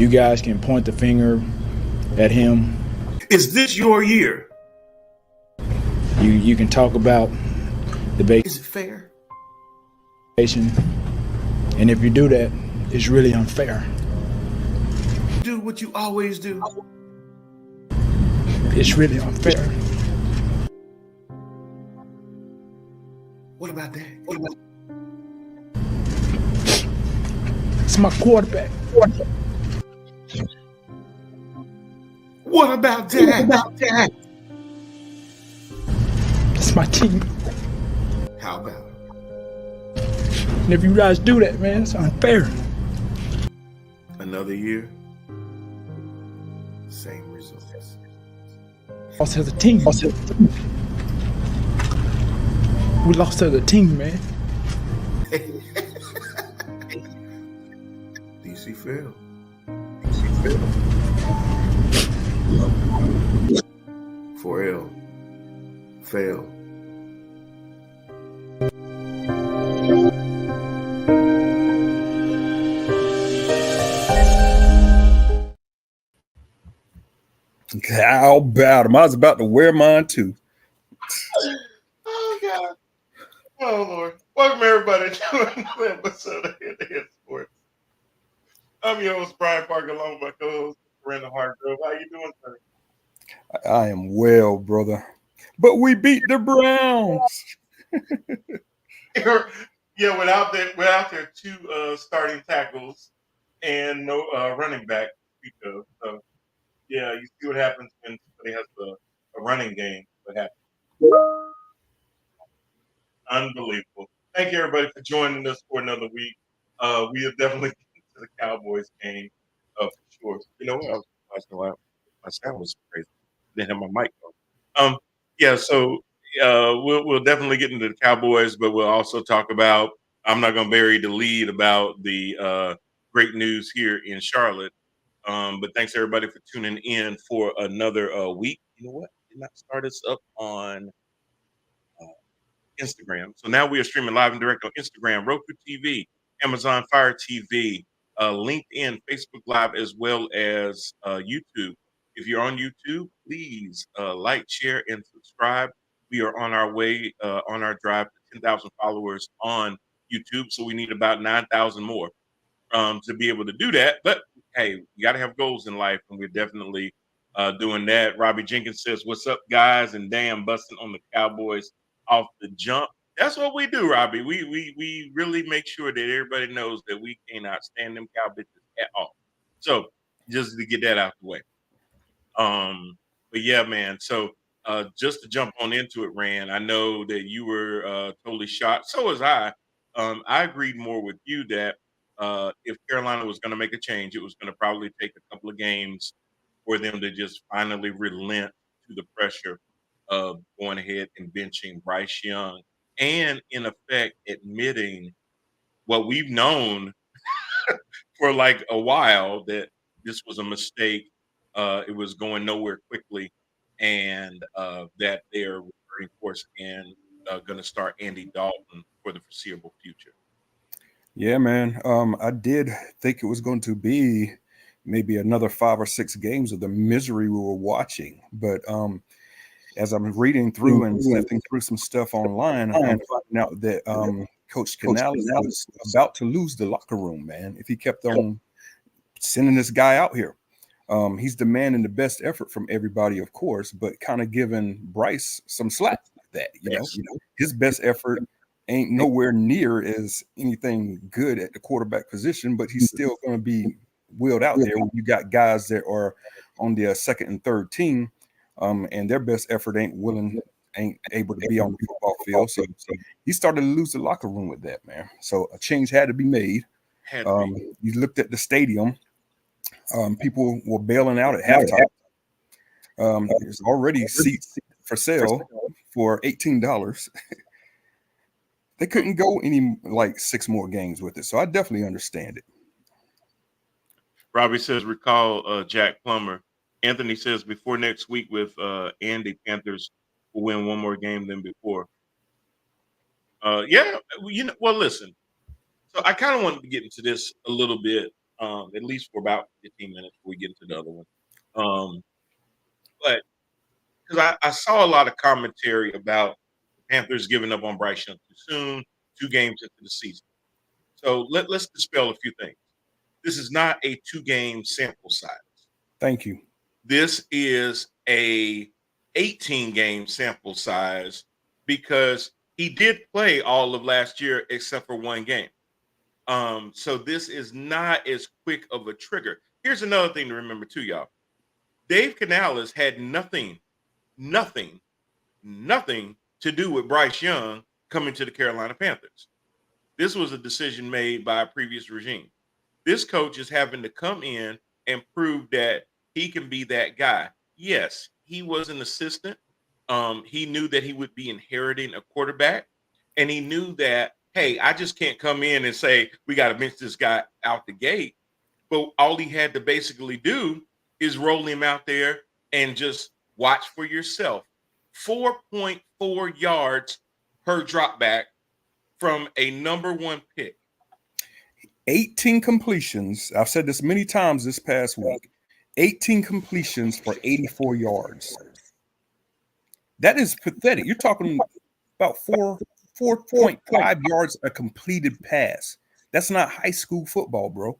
You guys can point the finger at him. Is this your year? You can talk about the Is it fair? vacation, and if you do that, it's really unfair. Do what you always do. It's really unfair. What about that? It's my quarterback. What about that? It's my team. How about it? And if you guys do that, man, it's unfair. Another year, same results. Lost as a team. We lost as a team, man. DC failed. For L. Fail. How about him? I was about to wear mine too. Oh God. Oh Lord. Welcome everybody to another episode of Head to Head Sports. I'm your host, Brian Parker, along with my co-host, Brandon Hargrove. How you doing, sir? I am well, brother. But we beat the Browns. Yeah, without their two starting tackles and no running back to speak of. So yeah, you see what happens when somebody has a running game. What happens? Unbelievable. Thank you everybody for joining us for another week. We are definitely getting to the Cowboys game for sure. You know what? I was gonna laugh. My sound was crazy. Didn't have my mic on. Yeah, so we'll definitely get into the Cowboys, but we'll also talk about. I'm not going to bury the lead about the great news here in Charlotte. But thanks everybody for tuning in for another week. You know what? Did not start us up on Instagram. So now we are streaming live and direct on Instagram, Roku TV, Amazon Fire TV, LinkedIn, Facebook Live, as well as YouTube. If you're on YouTube, please like, share, and subscribe. We are on our way, on our drive to 10,000 followers on YouTube. So we need about 9,000 more to be able to do that. But hey, you got to have goals in life, and we're definitely doing that. Robbie Jenkins says, "What's up, guys?" And damn, busting on the Cowboys off the jump. That's what we do, Robbie. We really make sure that everybody knows that we cannot stand them cow bitches at all. So just to get that out the way. But yeah, man. So just to jump on into it, Rand, I know that you were totally shocked. So was I. I agreed more with you that if Carolina was going to make a change, it was going to probably take a couple of games for them to just finally relent to the pressure of going ahead and benching Bryce Young and, in effect, admitting what we've known for like a while, that this was a mistake. It was going nowhere quickly, and that they're reverting course and going to start Andy Dalton for the foreseeable future. Yeah, man. I did think it was going to be maybe another 5 or 6 games of the misery we were watching. But as I'm reading through and sifting through some stuff online, I'm finding out that Coach Canales was about to lose the locker room, man, if he kept on sending this guy out here. He's demanding the best effort from everybody, of course, but kind of giving Bryce some slack with that. You know, his best effort ain't nowhere near as anything good at the quarterback position, but he's still going to be wheeled out there when you got guys that are on the second and third team, and their best effort ain't able to be on the football field. So he started to lose the locker room with that, man. So a change had to be made. You looked at the stadium. People were bailing out at halftime. There's already seats for sale for $18. They couldn't go any like 6 more games with it. So I definitely understand it. Robbie says, recall Jack Plummer. Anthony says, before next week with Andy, Panthers will win one more game than before. Yeah, well, listen. So I kind of wanted to get into this a little bit. at least for about 15 minutes before we get into the other one. But because I saw a lot of commentary about the Panthers giving up on Bryce Young too soon, 2 games into the season. So let's dispel a few things. This is not a 2-game sample size. Thank you. This is a 18-game sample size because he did play all of last year except for 1 game. So this is not as quick of a trigger. Here's another thing to remember too, y'all. Dave Canales had nothing to do with Bryce Young coming to the Carolina Panthers. This was a decision made by a previous regime. This coach is having to come in and prove that he can be that guy. Yes, he was an assistant. He knew that he would be inheriting a quarterback, and he knew that, hey, I just can't come in and say, we got to bench this guy out the gate. But all he had to basically do is roll him out there and just watch for yourself. 4.4 yards per drop back from a number 1 pick. 18 completions. I've said this many times this past week. 18 completions for 84 yards. That is pathetic. You're talking about 4.5 yards a completed pass. That's not high school football, bro.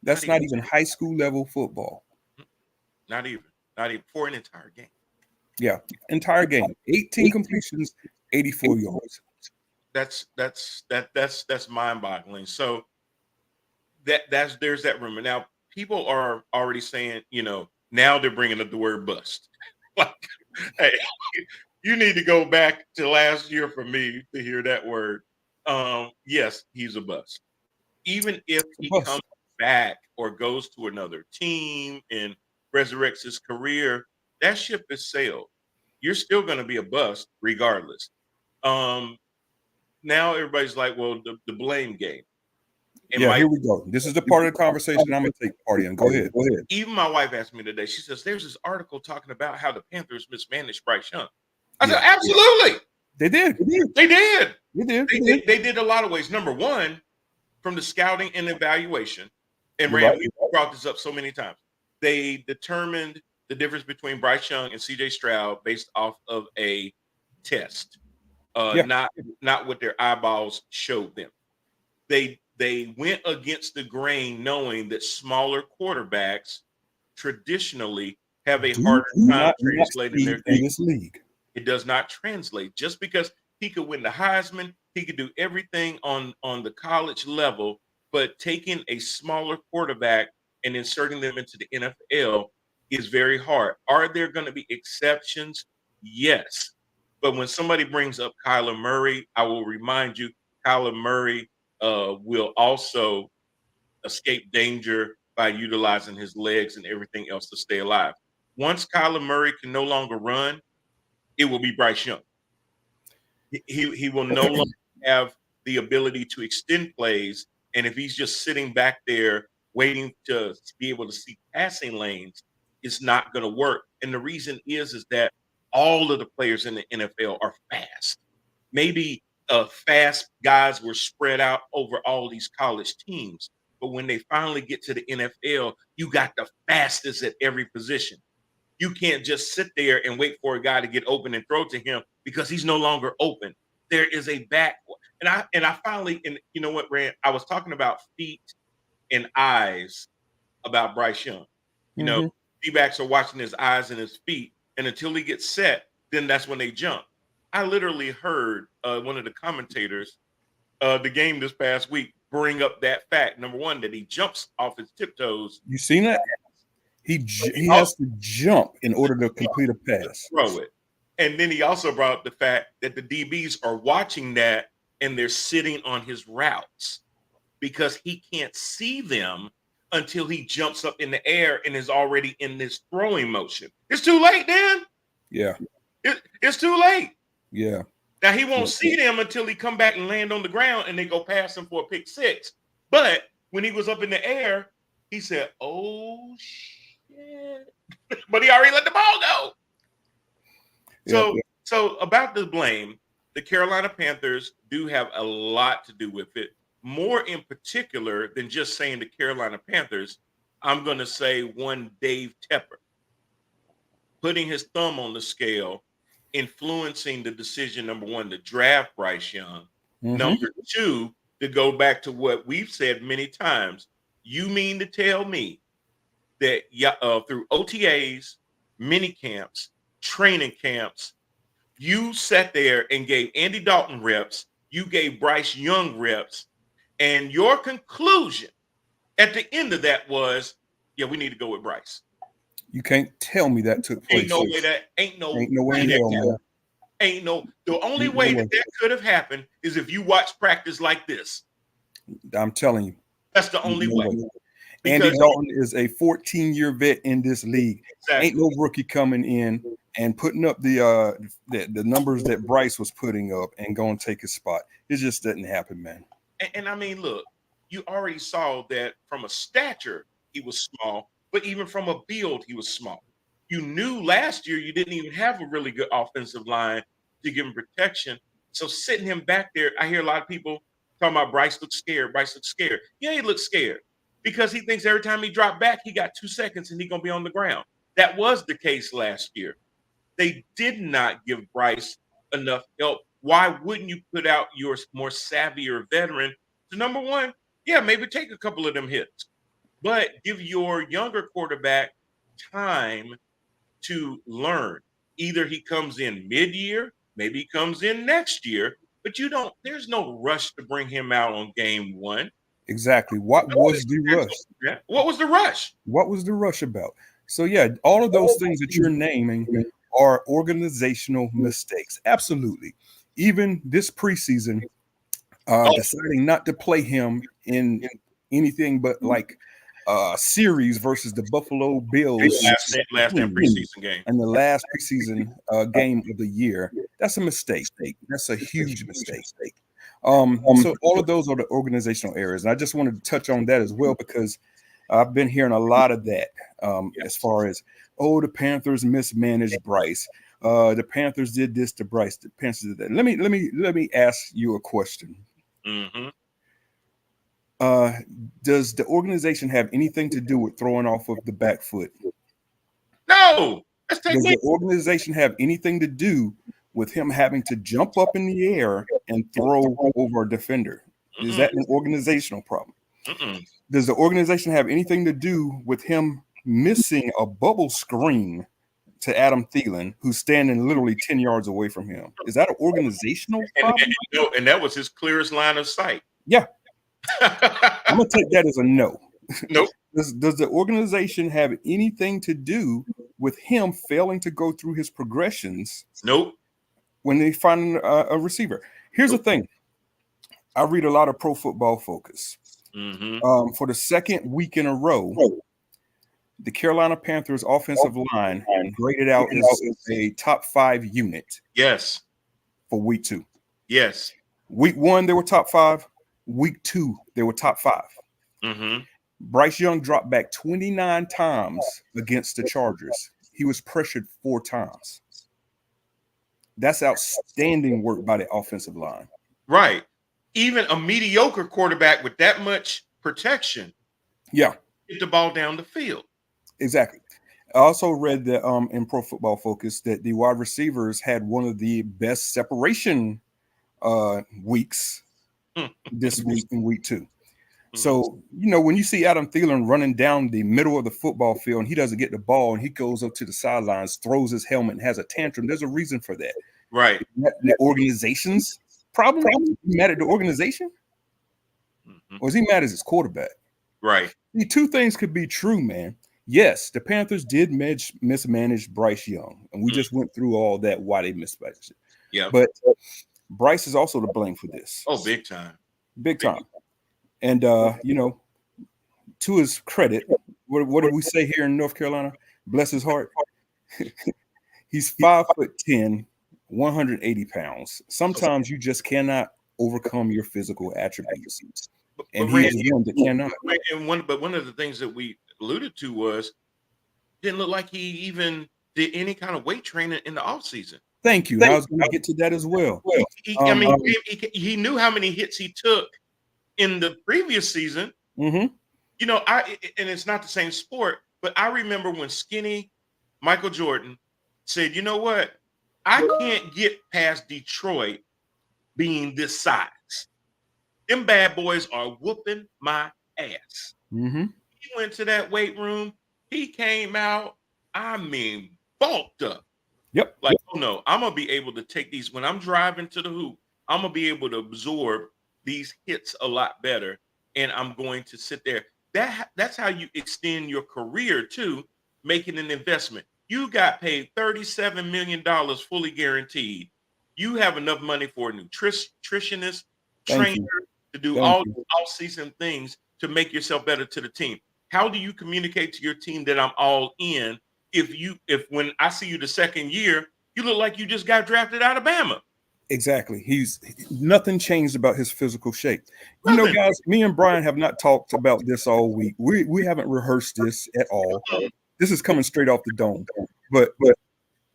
That's not even high school level football. Not even for an entire game. Yeah, entire game. 18 completions, 84 yards. That's mind-boggling. So there's that rumor. Now people are already saying, now they're bringing up the word bust. Like, hey, you need to go back to last year for me to hear that word. Yes, he's a bust. Even if he comes back or goes to another team and resurrects his career, that ship has sailed. You're still going to be a bust regardless. Now everybody's like, well, the blame game. Here we go. This is the part of the conversation I'm going to take part in. Go ahead. Even my wife asked me today, she says, there's this article talking about how the Panthers mismanaged Bryce Young. I said, absolutely. They did. They did. They did a lot of ways. Number one, from the scouting and evaluation, and Rand, we brought this up so many times, they determined the difference between Bryce Young and CJ Stroud based off of a test, not what their eyeballs showed them. They went against the grain, knowing that smaller quarterbacks traditionally have a harder time translating their game. In this league. It does not translate. Just because he could win the Heisman, he could do everything on the college level, but taking a smaller quarterback and inserting them into the NFL is very hard. Are there going to be exceptions? Yes. But when somebody brings up Kyler Murray, I will remind you, Kyler Murray will also escape danger by utilizing his legs and everything else to stay alive. Once Kyler Murray can no longer run, it will be Bryce Young. He will no longer have the ability to extend plays. And if he's just sitting back there waiting to be able to see passing lanes, it's not going to work. And the reason is that all of the players in the NFL are fast. Maybe fast guys were spread out over all these college teams. But when they finally get to the NFL, you got the fastest at every position. You can't just sit there and wait for a guy to get open and throw to him because he's no longer open. There is a back. And I finally, and you know what, Rand? I was talking about feet and eyes about Bryce Young. You know, D-backs are watching his eyes and his feet. And until he gets set, then that's when they jump. I literally heard one of the commentators the game this past week bring up that fact. Number one, that he jumps off his tiptoes. You seen that? He has to jump in order to complete a pass. Throw it. And then he also brought up the fact that the DBs are watching that and they're sitting on his routes because he can't see them until he jumps up in the air and is already in this throwing motion. It's too late, Dan. Yeah. It's too late. Yeah. Now, he won't see them until he come back and land on the ground and they go past him for a pick six. But when he was up in the air, he said, oh, shit. But he already let the ball go. So about the blame, the Carolina Panthers do have a lot to do with it. more in particular than just saying the Carolina Panthers, I'm going to say one Dave Tepper, putting his thumb on the scale, influencing the decision, number one, to draft Bryce Young. Number two, to go back to what we've said many times. You mean to tell me that through OTAs, mini camps, training camps, you sat there and gave Andy Dalton reps, you gave Bryce Young reps, and your conclusion at the end of that was, yeah, we need to go with Bryce. You can't tell me that took place. Ain't no way that ain't no way in hell, man. Ain't no, the only way that could have happened is if you watch practice like this. I'm telling you. That's the only way. Andy Dalton is a 14-year vet in this league. Exactly. Ain't no rookie coming in and putting up the numbers that Bryce was putting up and going to take his spot. It just doesn't happen, man. And I mean, look, you already saw that from a stature, he was small, but even from a build, he was small. You knew last year you didn't even have a really good offensive line to give him protection. So sitting him back there, I hear a lot of people talking about Bryce looks scared. Bryce looks scared. Yeah, he looks scared because he thinks every time he dropped back, he got 2 seconds and he's going to be on the ground. That was the case last year. They did not give Bryce enough help. Why wouldn't you put out your more savvier veteran to, number one, yeah, maybe take a couple of them hits, but give your younger quarterback time to learn. Either he comes in mid-year, maybe he comes in next year, but there's no rush to bring him out on game one. Exactly. What was the rush? What was the rush? What was the rush about? So, yeah, all of those things that you're naming are organizational mistakes. Absolutely. Even this preseason, deciding not to play him in anything but like series versus the Buffalo Bills last preseason game and the last preseason game of the year. That's a mistake. That's a huge mistake. So all of those are the organizational errors. And I just wanted to touch on that as well, because I've been hearing a lot of that as far as, the Panthers mismanaged Bryce. The Panthers did this to Bryce. The Panthers did that. Let me ask you a question. Mm-hmm. Does the organization have anything to do with throwing off of the back foot? No. Does the organization have anything to do with him having to jump up in the air and throw over a defender? Is that an organizational problem? Does the organization have anything to do with him missing a bubble screen to Adam Thielen, who's standing literally 10 yards away from him? Is that an organizational problem? And that was his clearest line of sight. Yeah. I'm going to take that as a no. Nope. Does the organization have anything to do with him failing to go through his progressions? Nope. When they find a receiver. Here's the thing. I read a lot of Pro Football Focus. For the second week in a row, the Carolina Panthers offensive line graded out as a top 5 unit. Yes. For week 2. Yes. Week 1, they were top 5. Week 2, they were top 5. Bryce Young dropped back 29 times against the Chargers. He was pressured 4 times. That's outstanding work by the offensive line. Right. Even a mediocre quarterback with that much protection, get the ball down the field. Exactly. I also read that in Pro Football Focus that the wide receivers had one of the best separation weeks this week in week 2. So, when you see Adam Thielen running down the middle of the football field and he doesn't get the ball and he goes up to the sidelines, throws his helmet and has a tantrum, there's a reason for that. Right. The organization's problem? He mad at the organization? Or is he mad at his quarterback? Right. See, 2 things could be true, man. Yes, the Panthers did mismanage Bryce Young, and we just went through all that, why they mismanaged it. Yeah. But Bryce is also to blame for this. Oh, big time. Big time. And, to his credit, what did we say here in North Carolina? Bless his heart. He's 5'10", 180 pounds. Sometimes you just cannot overcome your physical attributes. And he's one that cannot. But one of the things that we alluded to was didn't look like he even did any kind of weight training in the offseason. Thank you. I was going to get to that as well. He knew how many hits he took in the previous season, Mm-hmm. you know, and it's not the same sport, but I remember when skinny Michael Jordan said, you know what? I can't get past Detroit being this size. Them bad boys are whooping my ass. Mm-hmm. He went to that weight room. He came out, I mean, bulked up. Yep. Like, oh no, I'm going to be able to take these. When I'm driving to the hoop, I'm going to be able to absorb these hits a lot better. And I'm going to sit there. That's how you extend your career too, making an investment. You got paid $37 million fully guaranteed. You have enough money for a nutritionist, Thank trainer, you. to do Thank all you. season things to make yourself better to the team. How do you communicate to your team that I'm all in if when I see you the second year, you look like you just got drafted out of Bama? Exactly. Nothing changed about his physical shape. You know, Nothing. guys, me and Brian have not talked about this all week. We haven't rehearsed this at all. This is coming straight off the dome. But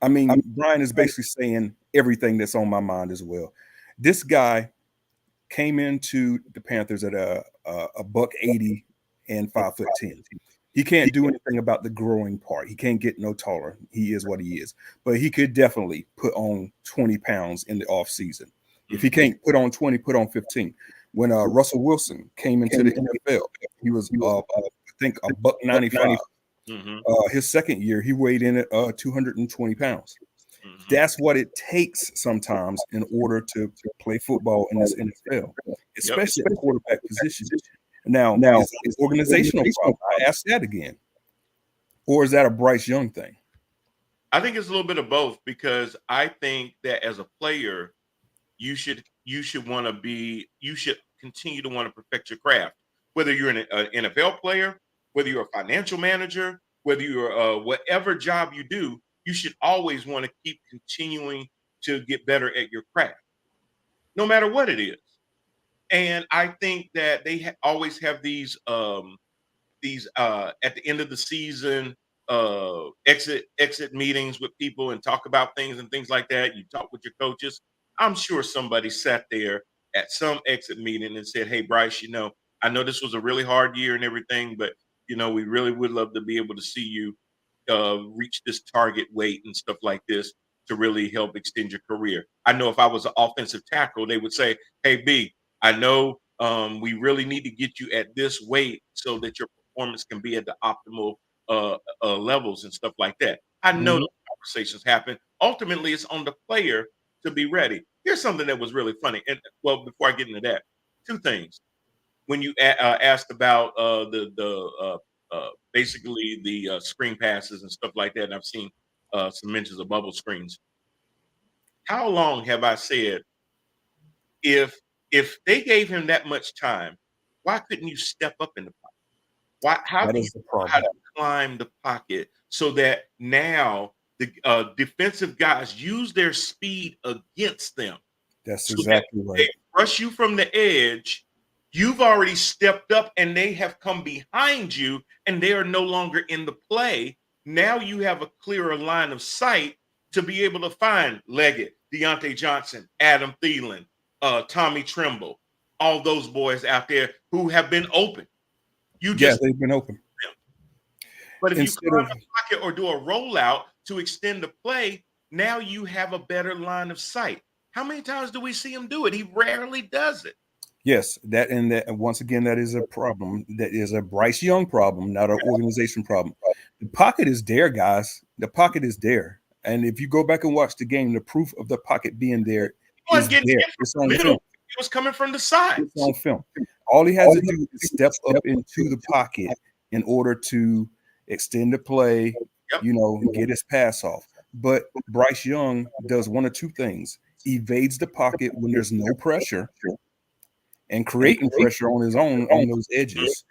I mean, Brian is basically saying everything that's on my mind as well. This guy came into the Panthers at a $180 and 5'10". He can't do anything about the growing part. He can't get no taller. He is what he is. But he could definitely put on 20 pounds in the off season. If he can't put on 20, put on 15. When Russell Wilson came into the NFL, he was I think $195. Mm-hmm. His second year, he weighed in at 220 pounds. Mm-hmm. That's what it takes sometimes in order to play football in this NFL, especially at the quarterback position. Now is organizational problem. I ask that again. Or is that a Bryce Young thing? I think it's a little bit of both, because I think that as a player, you should continue to want to perfect your craft. Whether you're an NFL player, whether you're a financial manager, whether you're whatever job you do, you should always want to keep continuing to get better at your craft, no matter what it is. And I think that they always have these at the end of the season exit meetings with people and talk about things and things like that. You talk with your coaches. I'm sure somebody sat there at some exit meeting and said, "Hey, Bryce, I know this was a really hard year and everything, but we really would love to be able to see you reach this target weight and stuff like this to really help extend your career." I know if I was an offensive tackle, they would say, "Hey, B, I know we really need to get you at this weight so that your performance can be at the optimal levels and stuff like that." I know those conversations happen. Ultimately, it's on the player to be ready. Here's something that was really funny. And well, before I get into that, two things. When you asked about basically the screen passes and stuff like that, and I've seen some mentions of bubble screens. How long have I said, if they gave him that much time, why couldn't you step up in the pocket? How do you know how to climb the pocket so that now the defensive guys use their speed against them? That's exactly right. They rush you from the edge. You've already stepped up and they have come behind you and they are no longer in the play. Now you have a clearer line of sight to be able to find Leggett, Deontay Johnson, Adam Thielen, Tommy Tremble, all those boys out there who have been open. They've been open. But if you climb the pocket or do a rollout to extend the play, now you have a better line of sight. How many times do we see him do it? He rarely does it. Yes, that once again, that is a problem. That is a Bryce Young problem, not an organization problem. The pocket is there, guys. The pocket is there. And if you go back and watch the game, the proof of the pocket being there is there. It's on film. It was coming from the side. It's on film. All he has to do is step up into the pocket in order to extend the play, get his pass off. But Bryce Young does one of two things. Evades the pocket when there's no pressure and creating pressure on his own on those edges,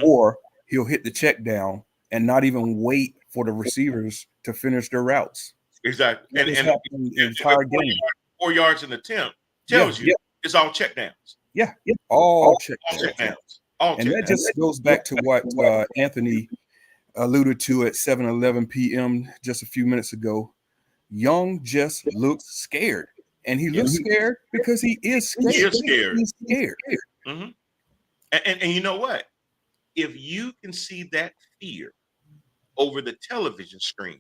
or he'll hit the check down and not even wait for the receivers to finish their routes. Exactly. And the entire game. 4 yards in the attempt tells you it's all check downs. Yeah. All check downs. And that just goes back to what Anthony alluded to at 7:11 p.m. just a few minutes ago. Young just looks scared. And he looks scared because he is scared. He is scared. He's scared. And you know what? If you can see that fear over the television screen,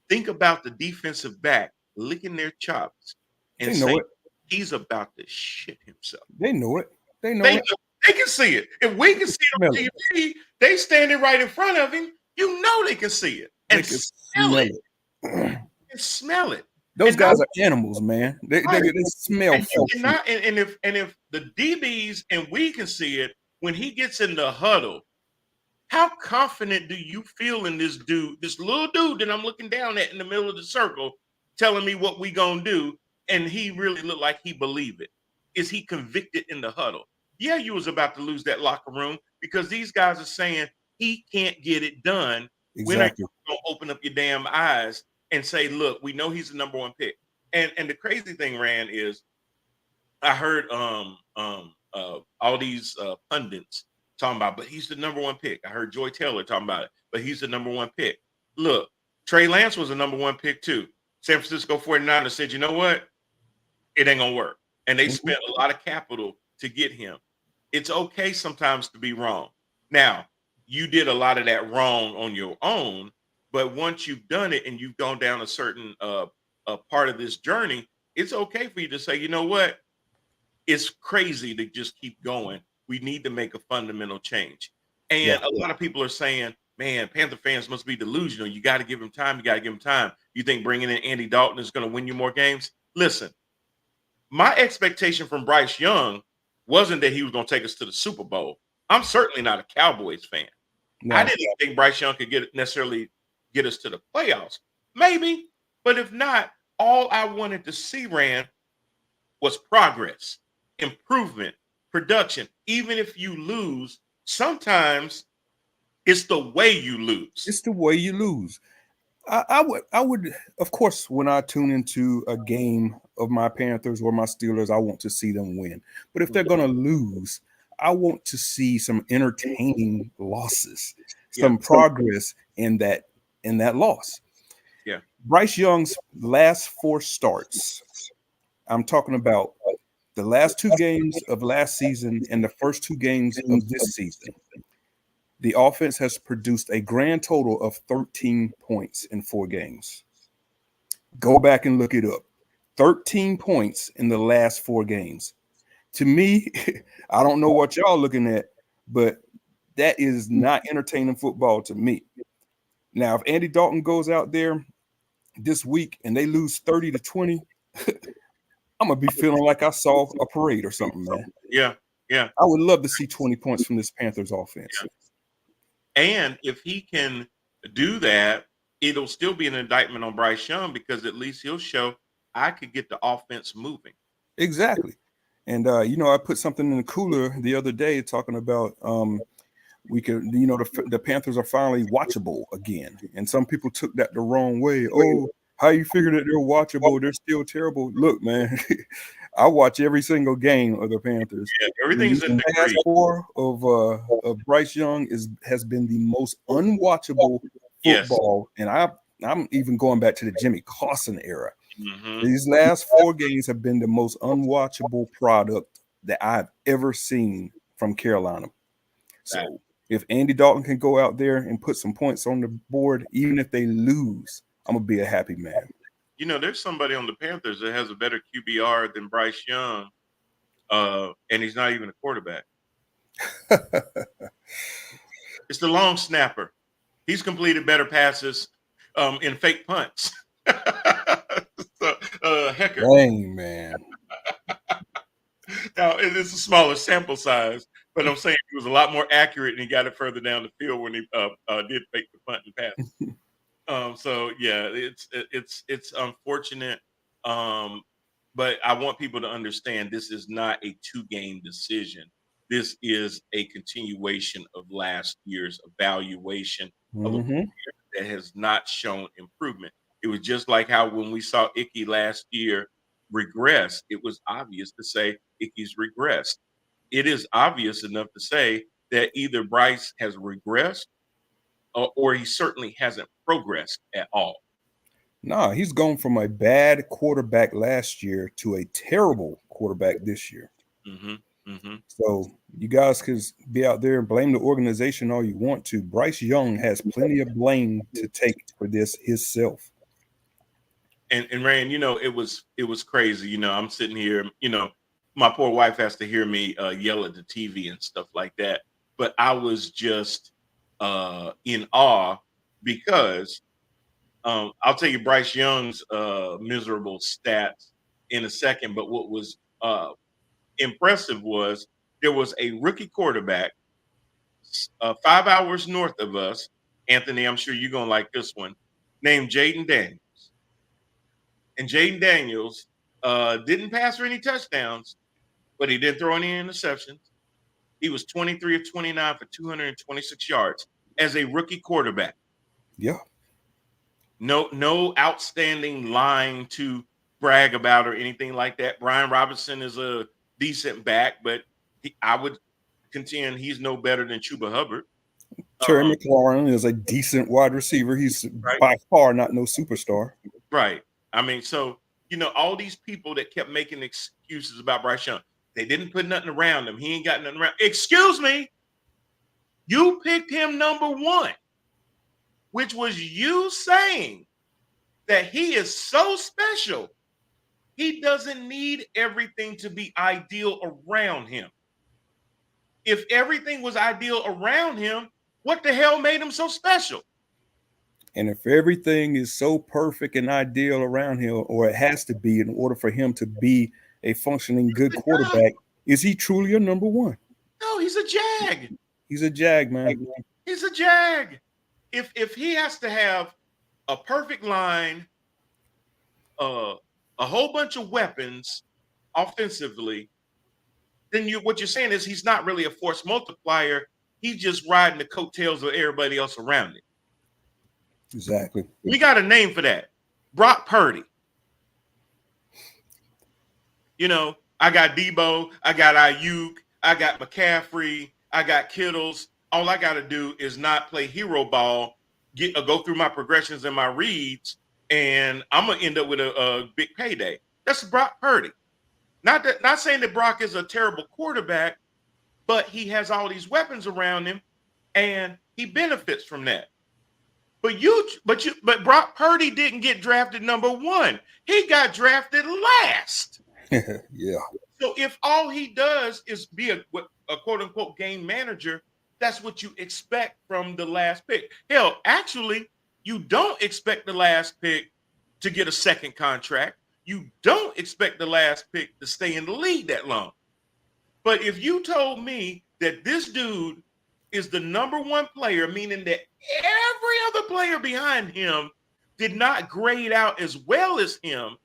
think about the defensive back licking their chops and They know saying it. he's about to shit himself. They know it. They know They it. they can see it. If we can see it Smell on it. TV, they standing right in front of him. You know they can see it They and can smell smell it it. and smell it. Those And guys are animals, man. They smell and you filthy. cannot and if the DBs and we can see it when he gets in the huddle, how confident do you feel in this dude, this little dude that I'm looking down at in the middle of the circle, telling me what we gonna do, and he really looked like he believe it? Is he convicted in the huddle? Yeah, you was about to lose that locker room because these guys are saying he can't get it done. When are Exactly. you gonna open up your damn eyes and say, look, we know he's the number one pick? And the crazy thing, Rand, is I heard all these pundits talking about, but he's the number one pick. I heard Joy Taylor talking about it, but he's the number one pick. Look, Trey Lance was the number one pick too. San Francisco 49ers said, you know what? It ain't gonna work. And they spent a lot of capital to get him. It's okay sometimes to be wrong. Now, you did a lot of that wrong on your own, but once you've done it and you've gone down a certain part of this journey, it's okay for you to say, you know what? It's crazy to just keep going. We need to make a fundamental change. And Yeah. a lot of people are saying, man, Panther fans must be delusional. You got to give him time. You got to give him time. You think bringing in Andy Dalton is going to win you more games? Listen, my expectation from Bryce Young wasn't that he was going to take us to the Super Bowl. I'm certainly not a Cowboys fan. No. I didn't think Bryce Young could necessarily get us to the playoffs. Maybe, but if not, all I wanted to see, Rand, was progress, improvement, production. Even if you lose, sometimes it's the way you lose. It's the way you lose. I would, of course, when I tune into a game of my Panthers or my Steelers, I want to see them win. But if they're going to lose, I want to see some entertaining losses, some progress in that loss. Yeah. Bryce Young's last 4 starts, I'm talking about the last 2 games of last season and the first 2 games of this season. The offense has produced a grand total of 13 points in 4 games. Go back and look it up. 13 points in the last 4 games. To me, I don't know what y'all looking at, but that is not entertaining football to me. Now, if Andy Dalton goes out there this week and they lose 30-20, I'm going to be feeling like I saw a parade or something, man. Yeah. Yeah. I would love to see 20 points from this Panthers offense. Yeah. And if he can do that, it'll still be an indictment on Bryce Young because at least he'll show I could get the offense moving. Exactly. And, I put something in the cooler the other day talking about we could, the Panthers are finally watchable again. And some people took that the wrong way. Oh, how you figure that they're watchable? They're still terrible. Look, man, I watch every single game of the Panthers. Yeah, everything's in the last 4 of Bryce Young has been the most unwatchable football. Yes. And I'm even going back to the Jimmy Clausen era. Mm-hmm. These last 4 games have been the most unwatchable product that I've ever seen from Carolina. So if Andy Dalton can go out there and put some points on the board, even if they lose, I'm going to be a happy man. There's somebody on the Panthers that has a better QBR than Bryce Young, and he's not even a quarterback. It's the long snapper. He's completed better passes in fake punts. Hecker. Dang, man. Now, it is a smaller sample size, but I'm saying he was a lot more accurate and he got it further down the field when he did fake the punt and pass. So yeah, it's unfortunate, but I want people to understand this is not a 2-game decision. This is a continuation of last year's evaluation of a player that has not shown improvement. It was just like how when we saw Ickey last year regress, it was obvious to say Ickey's regressed. It is obvious enough to say that either Bryce has regressed or he certainly hasn't progressed at all. No, he's gone from a bad quarterback last year to a terrible quarterback this year. Mm-hmm. Mm-hmm. So you guys can be out there and blame the organization all you want to. Bryce Young has plenty of blame to take for this himself. And Rand, it was crazy. I'm sitting here, my poor wife has to hear me yell at the TV and stuff like that. But I was just in awe because I'll tell you Bryce Young's miserable stats in a second. But what was impressive was there was a rookie quarterback 5 hours north of us. Anthony, I'm sure you're going to like this one, named Jaden Daniels. And Jaden Daniels didn't pass for any touchdowns, but he didn't throw any interceptions. He was 23 of 29 for 226 yards as a rookie quarterback. Yeah. No outstanding line to brag about or anything like that. Brian Robinson is a decent back, but I would contend he's no better than Chuba Hubbard. Terry McLaurin is a decent wide receiver. He's by far not no superstar. Right. I mean, so, all these people that kept making excuses about Bryce Young, they didn't put nothing around him. He ain't got nothing around. Excuse me. You picked him number 1, which was you saying that he is so special. He doesn't need everything to be ideal around him. If everything was ideal around him, what the hell made him so special? And if everything is so perfect and ideal around him, or it has to be in order for him to be a functioning good quarterback, is he truly a number 1? No, he's a Jag. He's a Jag, man. He's a Jag. If he has to have a perfect line, a whole bunch of weapons offensively, then what you're saying is he's not really a force multiplier. He's just riding the coattails of everybody else around him. Exactly. We got a name for that. Brock Purdy. I got Debo, I got Ayuk, I got McCaffrey, I got Kittles. All I got to do is not play hero ball, go through my progressions and my reads, and I'm gonna end up with a big payday. That's Brock Purdy. Not saying that Brock is a terrible quarterback, but he has all these weapons around him, and he benefits from that. But Brock Purdy didn't get drafted number 1. He got drafted last. Yeah. So if all he does is be a quote unquote game manager, that's what you expect from the last pick. Hell, actually, you don't expect the last pick to get a second contract. You don't expect the last pick to stay in the league that long. But if you told me that this dude is the number 1 player, meaning that every other player behind him did not grade out as well as him,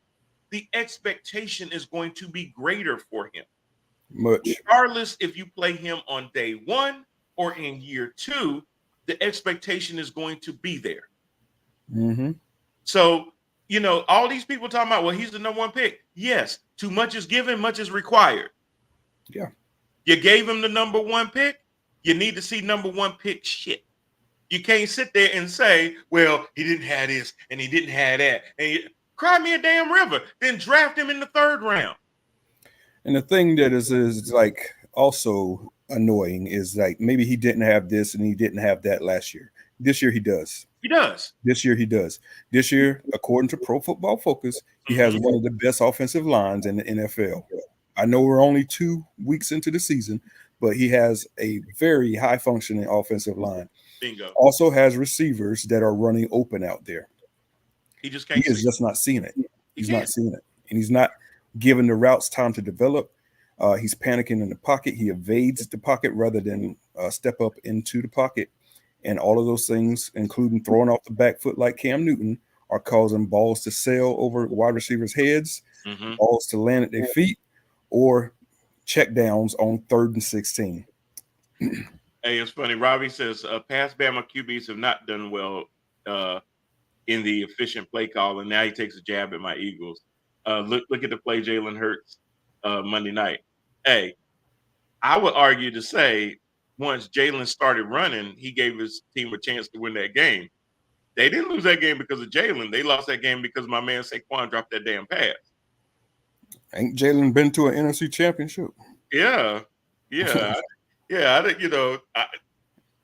the expectation is going to be greater for him. Much. Regardless if you play him on day 1 or in year 2, the expectation is going to be there. Mm-hmm. So, all these people talking about, well, he's the number 1 pick. Yes, too much is given, much is required. Yeah. You gave him the number 1 pick. You need to see number 1 pick shit. You can't sit there and say, well, he didn't have this and he didn't have that. And cry me a damn river. Then draft him in the 3rd round. And the thing that is like also annoying is like maybe he didn't have this and he didn't have that last year. This year he does. He does. This year he does. This year, according to Pro Football Focus, he has one of the best offensive lines in the NFL. I know we're only 2 weeks into the season, but he has a very high functioning offensive line. Bingo. Also has receivers that are running open out there. He just can't. He is just not seeing it. He's can't. not seeing it. And he's not giving the routes time to develop. He's panicking in the pocket. He evades the pocket rather than step up into the pocket. And all of those things, including throwing off the back foot like Cam Newton, are causing balls to sail over wide receivers' heads, balls to land at their feet, or check downs on 3rd and 16. Hey, it's funny. Robbie says past Bama QBs have not done well in the efficient play call, and now he takes a jab at my Eagles. Look at the play Jalen Hurts Monday night. Hey, I would argue to say once Jalen started running, he gave his team a chance to win that game. They didn't lose that game because of Jalen. They lost that game because my man Saquon dropped that damn pass. Ain't Jalen been to an NFC championship? Yeah, yeah, yeah.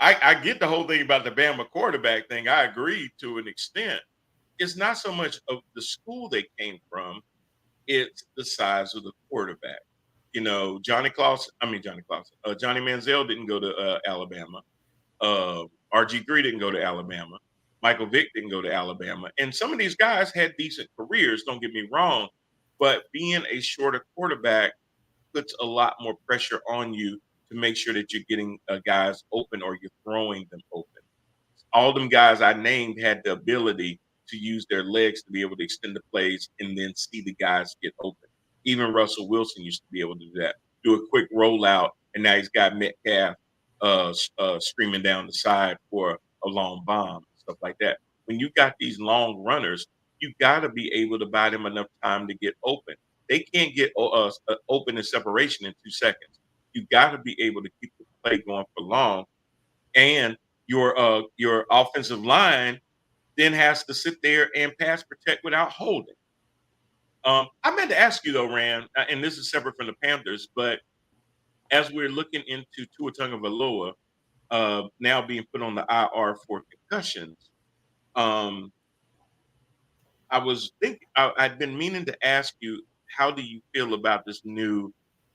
I get the whole thing about the Bama quarterback thing. I agree to an extent. It's not so much of the school they came from; it's the size of the quarterback. Johnny Manziel didn't go to Alabama. RG3 didn't go to Alabama. Michael Vick didn't go to Alabama. And some of these guys had decent careers, don't get me wrong. But being a shorter quarterback puts a lot more pressure on you to make sure that you're getting guys open or you're throwing them open. All them guys I named had the ability to use their legs to be able to extend the plays and then see the guys get open. Even Russell Wilson used to be able to do that. Do a quick rollout, and now he's got Metcalf screaming down the side for a long bomb, stuff like that. When you got these long runners, you got to be able to buy them enough time to get open. They can't get open in separation in 2 seconds. You got to be able to keep the play going for long, and your offensive line then has to sit there and pass protect without holding. I meant to ask you though, Rand, and this is separate from the Panthers, but as we're looking into Tua Tagovailoa now being put on the IR for concussions, I'd been meaning to ask you, how do you feel about this new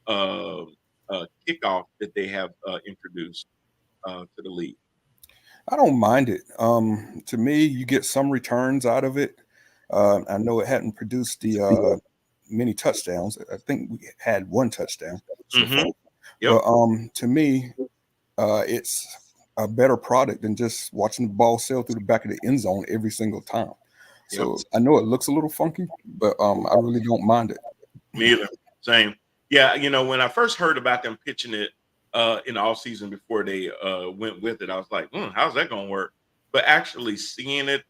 kickoff that they have introduced to the league? I don't mind it. To me, you get some returns out of it. I know it hadn't produced the many touchdowns. I think we had 1 touchdown so far. Yep. But to me, it's a better product than just watching the ball sail through the back of the end zone every single time. So I know it looks a little funky, but I really don't mind it. Me either. Same. Yeah, when I first heard about them pitching it in the off season before they went with it, I was like, how's that going to work? But actually seeing it,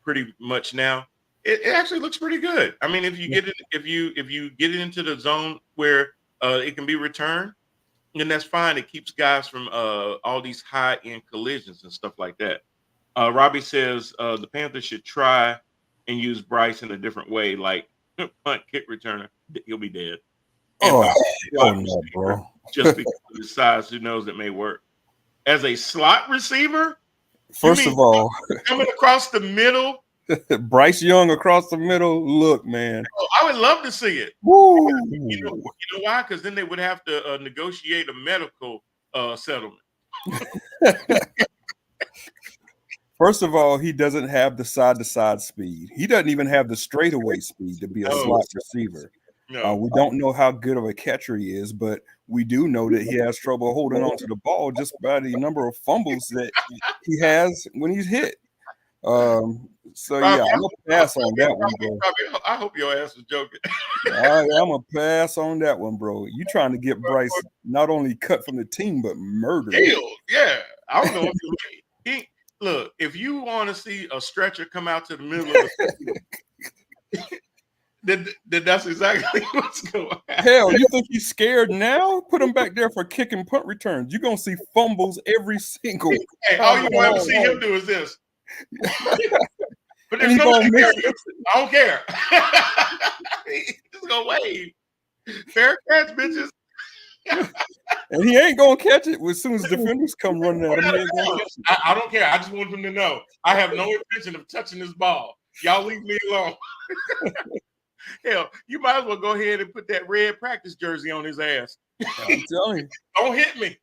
pretty much now, it actually looks pretty good. I mean, if you get it, if you get it into the zone where it can be returned, then that's fine. It keeps guys from all these high end collisions and stuff like that. Robbie says the Panthers should try and use Bryce in a different way, like punt, kick returner. He'll be dead. No, bro. Just because of his size, who knows, it may work. As a slot receiver, first of all, coming across the middle, Bryce Young across the middle. Look, man, I would love to see it. Woo. You know why? Because then they would have to negotiate a medical settlement. First of all, he doesn't have the side-to-side speed. He doesn't even have the straightaway speed to be a slot receiver. No. We don't know how good of a catcher he is, but we do know that he has trouble holding on to the ball just by the number of fumbles that he has when he's hit. So yeah, I'm gonna pass on that one, bro. I hope your ass was joking. I'm gonna pass on that one, bro. You trying to get Bryce not only cut from the team but murdered? Yeah, I don't know if look, if you want to see a stretcher come out to the middle of the then that's exactly what's going on. Hell, you think he's scared now? Put him back there for kick and punt returns. You're gonna see fumbles every single. Hey, all you want to see him do is this. But there's no I don't care. He's just gonna wave. Fair catch, bitches. And he ain't gonna catch it as soon as defenders come running at him. I don't care. I just want him to know I have no intention of touching this ball. Y'all leave me alone. Hell, you might as well go ahead and put that red practice jersey on his ass. I'm telling you. Don't hit me.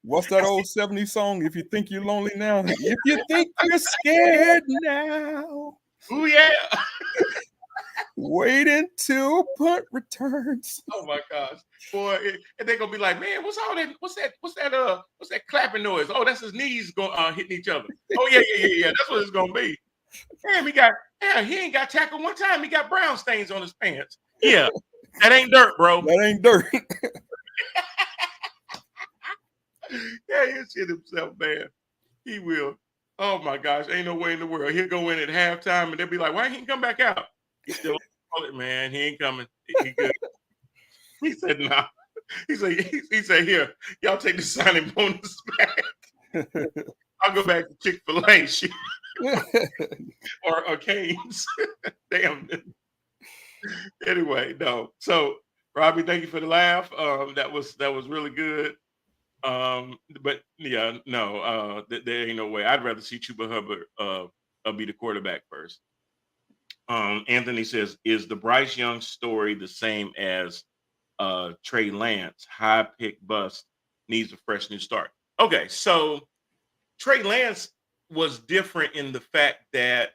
What's that old 70s song? If you think you're lonely now, if you think you're scared now. Oh yeah. Wait until punt returns. Oh my gosh, boy! And they're gonna be like, "Man, what's all that? What's that clapping noise? Oh, that's his knees going hitting each other. Oh yeah. That's what it's gonna be. Damn, he ain't got tackled one time. He got brown stains on his pants. Yeah, that ain't dirt, bro. That ain't dirt. Yeah, he'll shit himself, man. He will. Oh my gosh, ain't no way in the world. He'll go in at halftime and they'll be like, "Why he ain't come back out?" He's still on it, man. He ain't coming. He good. He said, "No." Nah. He said, "Here, y'all take the signing bonus back. I'll go back to Chick-fil-A or Cane's." Damn. Anyway, no. So Robbie, thank you for the laugh. That was really good. But yeah, no, there ain't no way. I'd rather see Chuba Hubbard be the quarterback first. Anthony says, is the Bryce Young story the same as Trey Lance? High pick bust, needs a fresh new start. Okay, so Trey Lance was different in the fact that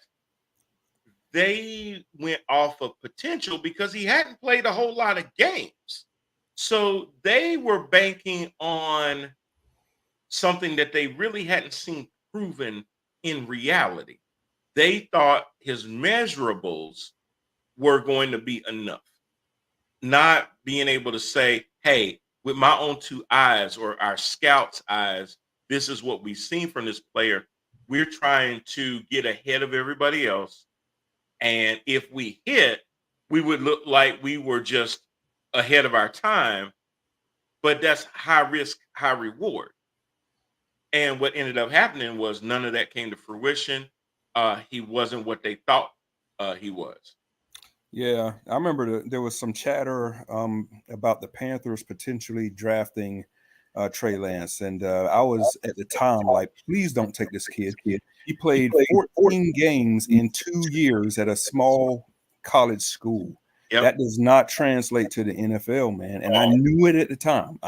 they went off of potential because he hadn't played a whole lot of games. So they were banking on something that they really hadn't seen proven in reality. They thought his measurables were going to be enough. Not being able to say, hey, with my own two eyes or our scouts' eyes, this is what we've seen from this player. We're trying to get ahead of everybody else. And if we hit, we would look like we were just ahead of our time. But that's high risk, high reward. And what ended up happening was none of that came to fruition. He wasn't what they thought he was. Yeah, I remember there was some chatter about the Panthers potentially drafting Trey Lance, and I was at the time like, please don't take this kid. He played 14 games in 2 years at a small college school. Yep. That does not translate to the NFL, man. And I knew it at the time.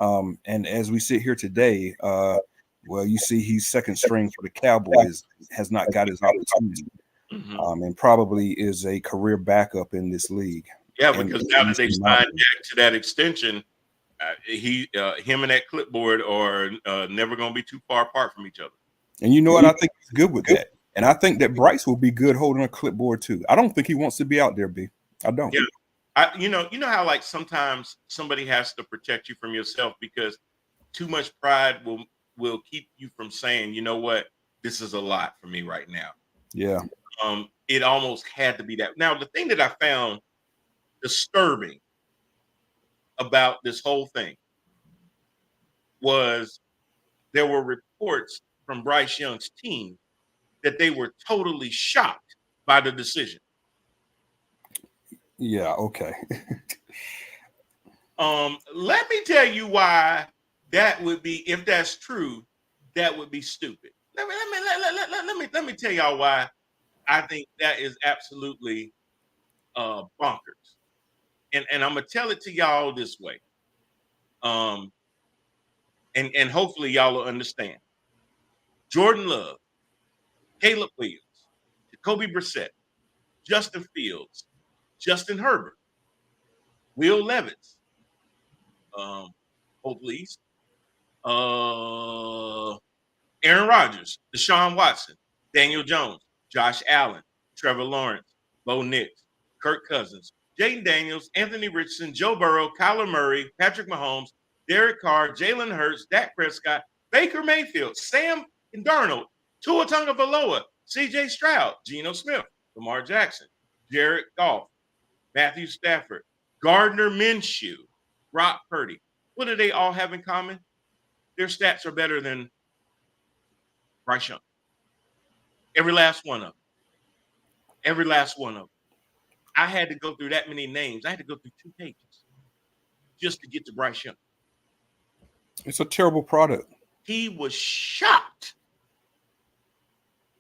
And as we sit here today, well, you see he's second string for the Cowboys, has not got his opportunity. Mm-hmm. And probably is a career backup in this league. Yeah, because now that they've signed Jack to that extension, him and that clipboard are never going to be too far apart from each other. And you know what? I think he's good with that. And I think that Bryce will be good holding a clipboard too. I don't think he wants to be out there, B. I don't. Yeah. You know how like sometimes somebody has to protect you from yourself because too much pride will keep you from saying, you know what, this is a lot for me right now. Yeah. It almost had to be that. Now, the thing that I found disturbing about this whole thing was there were reports from Bryce Young's team that they were totally shocked by the decision. Yeah, okay. Let me tell you why that would be, if that's true, that would be stupid. Let me tell y'all why I think that is absolutely bonkers. And I'm gonna tell it to y'all this way. And hopefully y'all will understand. Jordan Love, Caleb Williams, Jacoby Brissett, Justin Fields, Justin Herbert, Will Levis, hopefully, Aaron Rodgers, Deshaun Watson, Daniel Jones, Josh Allen, Trevor Lawrence, Bo Nix, Kirk Cousins, Jaden Daniels, Anthony Richardson, Joe Burrow, Kyler Murray, Patrick Mahomes, Derek Carr, Jalen Hurts, Dak Prescott, Baker Mayfield, Sam Darnold, Tua Tagovailoa, C.J. Stroud, Geno Smith, Lamar Jackson, Jared Goff, Matthew Stafford, Gardner Minshew, Brock Purdy. What do they all have in common? Their stats are better than Bryce Young. Every last one of them. Every last one of them. I had to go through that many names. I had to go through 2 pages just to get to Bryce Young. It's a terrible product. He was shocked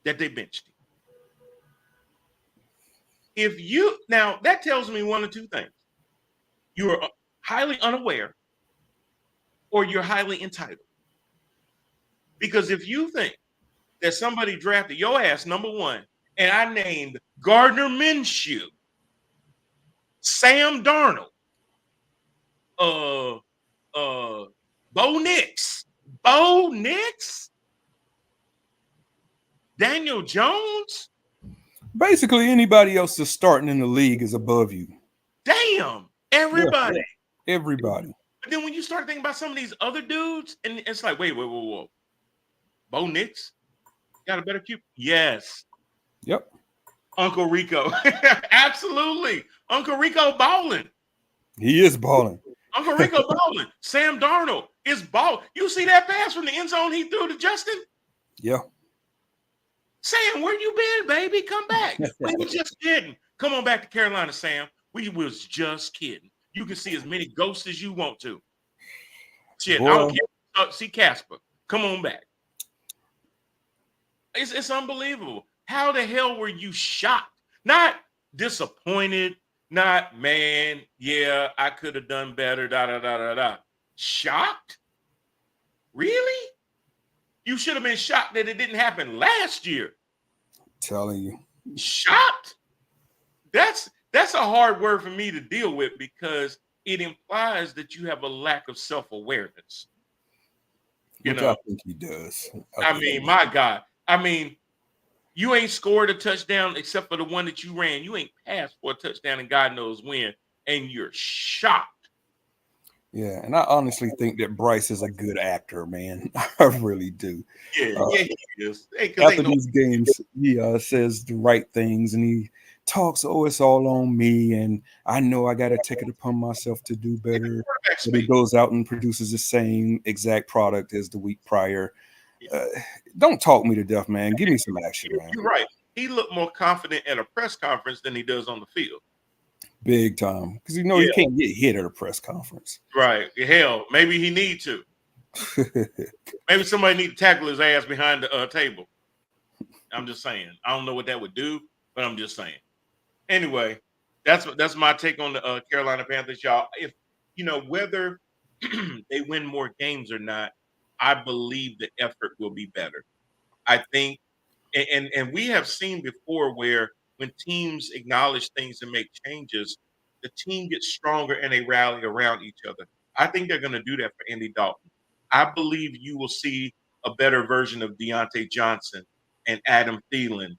that they benched him. Now that tells me one of 2 things. You are highly unaware or you're highly entitled. Because if you think that somebody drafted your ass number 1 and I named Gardner Minshew, Sam Darnold, Bo Nix, Daniel Jones. Basically, anybody else that's starting in the league is above you. Damn, everybody. Yeah, everybody. But then when you start thinking about some of these other dudes, and it's like, wait. Bo Nix got a better QB? Yes. Yep. Uncle Rico. Absolutely. Uncle Rico balling. He is balling. Uncle Rico balling. Sam Darnold is balling. You see that pass from the end zone he threw to Justin? Yeah. Sam, where you been, baby? Come back. We were just kidding. Come on back to Carolina, Sam. We was just kidding. You can see as many ghosts as you want to. Shit, Boy. I don't care. See Casper. Come on back. It's unbelievable. How the hell were you shocked? Not disappointed, not man, yeah, I could have done better, da da da da da. Shocked? Really? You should have been shocked that it didn't happen last year. Telling you. Shocked? That's a hard word for me to deal with because it implies that you have a lack of self-awareness. Which I think he does. I mean, my God. I mean, you ain't scored a touchdown except for the one that you ran. You ain't passed for a touchdown and God knows when, and you're shocked. Yeah, and I honestly think that Bryce is a good actor, man. I really do. Yeah, he is. After these games, he says the right things, and he talks, oh, it's all on me, and I know I got to take it upon myself to do better. But he goes out and produces the same exact product as the week prior. Don't talk me to death, man. Give me some action, man. You're right. He looked more confident at a press conference than he does on the field. Big time. Because you know he can't get hit at a press conference. Right. Hell, maybe he need to. Maybe somebody need to tackle his ass behind the table. I'm just saying. I don't know what that would do, but I'm just saying. Anyway, that's my take on the Carolina Panthers, y'all. If whether they win more games or not, I believe the effort will be better. I think, and we have seen before where when teams acknowledge things and make changes, the team gets stronger and they rally around each other. I think they're going to do that for Andy Dalton. I believe you will see a better version of Deontay Johnson and Adam Thielen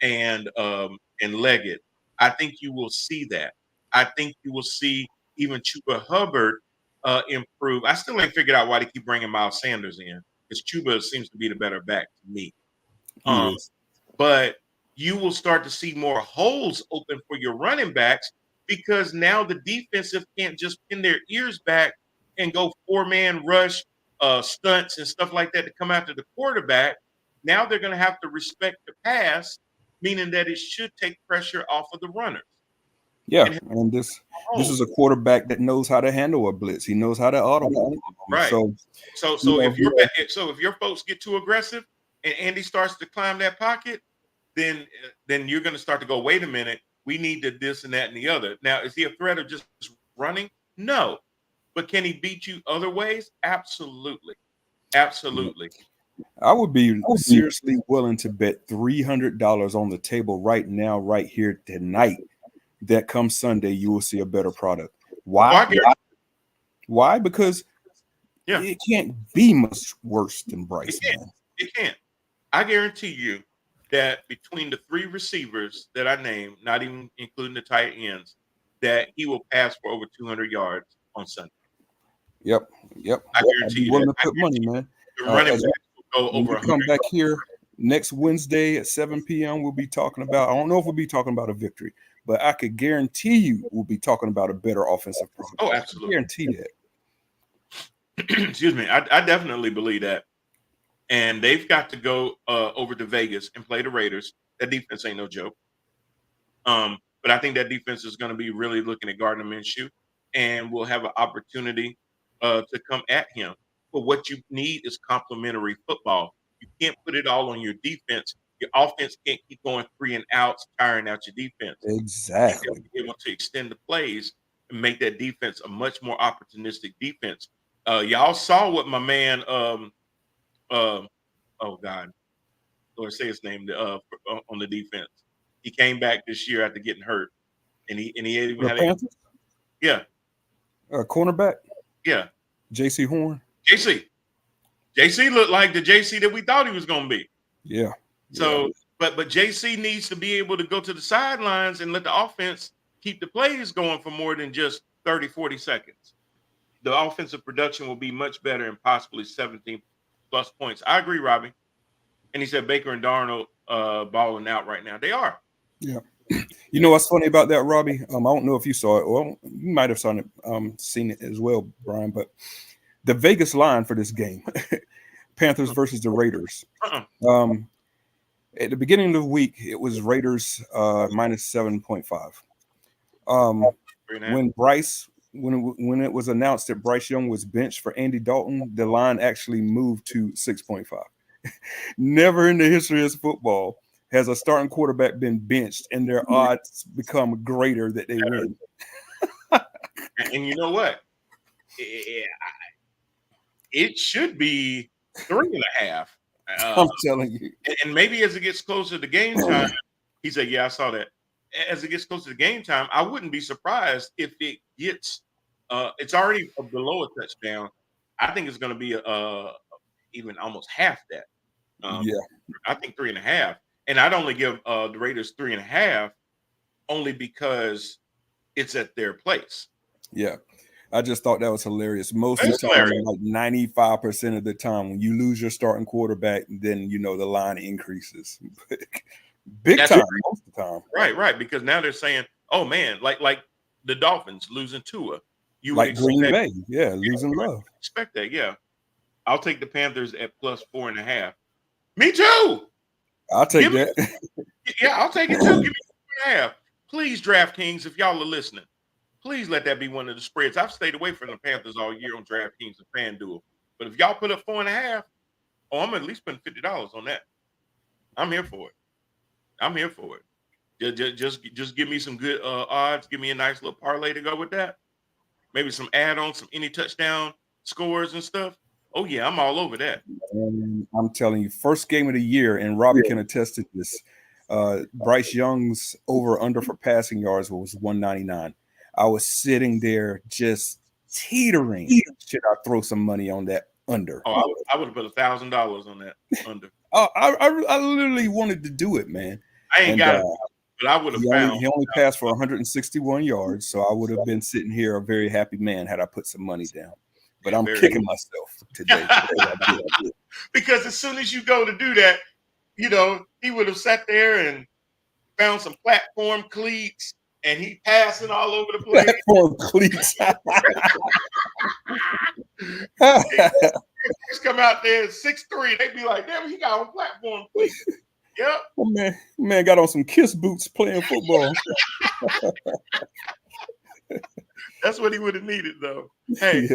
and Leggett. I think you will see that. I think you will see even Chuba Hubbard improve. I still ain't figured out why they keep bringing Miles Sanders in, because Chuba seems to be the better back to me. But you will start to see more holes open for your running backs because now the defensive can't just pin their ears back and go four-man rush stunts and stuff like that to come after the quarterback. Now they're going to have to respect the pass, meaning that it should take pressure off of the runners. Yeah, and this is a quarterback that knows how to handle a blitz. He knows how to audible. Right. So if your folks get too aggressive and Andy starts to climb that pocket, then you're going to start to go, wait a minute, we need to this and that and the other. Now, is he a threat of just running? No. But can he beat you other ways? Absolutely. Absolutely. I would be seriously willing to bet $300 on the table right now, right here tonight, that come Sunday, you will see a better product. Why? Why? Because it can't be much worse than Bryce. It can't. I guarantee you that between the three receivers that I named, not even including the tight ends, that he will pass for over 200 yards on Sunday. Yep. I guarantee you. Willing to put money, man. The running backs will go over 100 come back here next Wednesday at 7 p.m. We'll be talking about, I don't know if we'll be talking about a victory, but I could guarantee you we'll be talking about a better offensive product. Oh, absolutely. I guarantee that. Excuse me. I definitely believe that. And they've got to go over to Vegas and play the Raiders. That defense ain't no joke. But I think that defense is going to be really looking at Gardner Minshew, and will have an opportunity to come at him. But what you need is complementary football. You can't put it all on your defense. Your offense can't keep going 3 and outs, tiring out your defense. Exactly. You be able to extend the plays and make that defense a much more opportunistic defense. Y'all saw what my man oh God, Lord, say his name on the defense. He came back this year after getting hurt, and he even had cornerback. Yeah, J.C. Horn. JC looked like the JC that we thought he was going to be. Yeah. So, but JC needs to be able to go to the sidelines and let the offense keep the plays going for more than just 30, 40 seconds. The offensive production will be much better and possibly 17 plus points. I agree, Robbie. And he said Baker and Darnold balling out right now. They are. Yeah. You know what's funny about that, Robbie? I don't know if you saw it. Well, you might have seen it as well, Brian. But the Vegas line for this game, Panthers versus the Raiders. At the beginning of the week, it was Raiders minus 7.5. 3.5. When when it was announced that Bryce Young was benched for Andy Dalton, the line actually moved to 6.5. Never in the history of football has a starting quarterback been benched and their odds become greater that they win. And you know what? It should be 3.5. I'm telling you. And maybe as it gets closer to game time, he said, "Yeah, I saw that." As it gets closer to game time, I wouldn't be surprised if it gets. It's already below a touchdown. I think it's going to be even almost half that. Yeah. I think 3.5, and I'd only give the Raiders 3.5 only because it's at their place. Yeah. I just thought that was hilarious. Most of That's the time, hilarious. like 95% of the time, when you lose your starting quarterback, then the line increases. Big That's time, right. most of the time. Right. Because now they're saying, "Oh man, like the Dolphins losing Tua." You would Like Green expect, Bay, yeah, losing Love. expect that, yeah. I'll take the Panthers at plus 4.5. Me too. I'll take Give me, that. yeah, I'll take it too. Give me 4.5. Please, DraftKings, if y'all are listening, please let that be one of the spreads. I've stayed away from the Panthers all year on DraftKings and FanDuel, but if y'all put up 4.5, I'm at least spending $50 on that. I'm here for it. I'm here for it. Just give me some good odds. Give me a nice little parlay to go with that. Maybe some add-ons, some any touchdown scores and stuff. Oh yeah, I'm all over that. And I'm telling you, first game of the year, and Robbie can attest to this. Bryce Young's over/under for passing yards was 199. I was sitting there just teetering. Should I throw some money on that under? Oh, I would have put $1,000 on that under. I literally wanted to do it, man. I ain't got it, but I would have found. He only passed for 161 yards, so I would have been sitting here a very happy man had I put some money down. But I'm kicking myself today. Because as soon as you go to do that, he would have sat there and found some platform cleats and he passing all over the place. Platform cleats. Just come out there at 6'3". They'd be like, damn, he got on platform cleats. Yep. Oh, man got on some Kiss boots playing football. That's what he would have needed, though. Hey,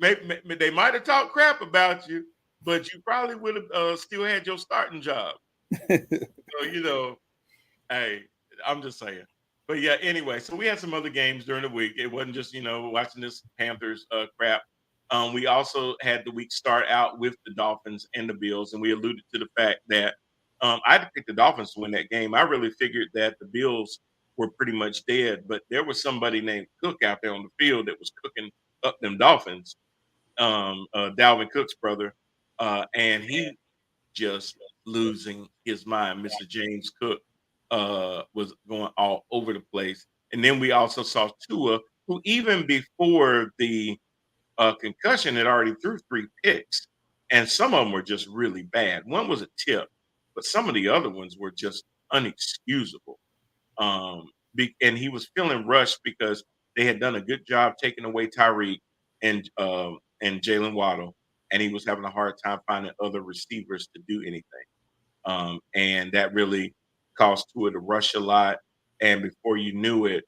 maybe they might have talked crap about you, but you probably would have still had your starting job. So, hey, I'm just saying. But yeah, anyway, so we had some other games during the week. It wasn't just, watching this Panthers crap. We also had the week start out with the Dolphins and the Bills, and we alluded to the fact that I had to pick the Dolphins to win that game. I really figured that the Bills were pretty much dead, but there was somebody named Cook out there on the field that was cooking up them Dolphins, Dalvin Cook's brother, and he just losing his mind. Mr. James Cook was going all over the place. And then we also saw Tua, who even before the concussion had already threw 3 picks, and some of them were just really bad. One was a tip, but some of the other ones were just unexcusable. And he was feeling rushed because they had done a good job taking away Tyreek and Jalen Waddle, and he was having a hard time finding other receivers to do anything. And that really caused Tua to rush a lot. And before you knew it,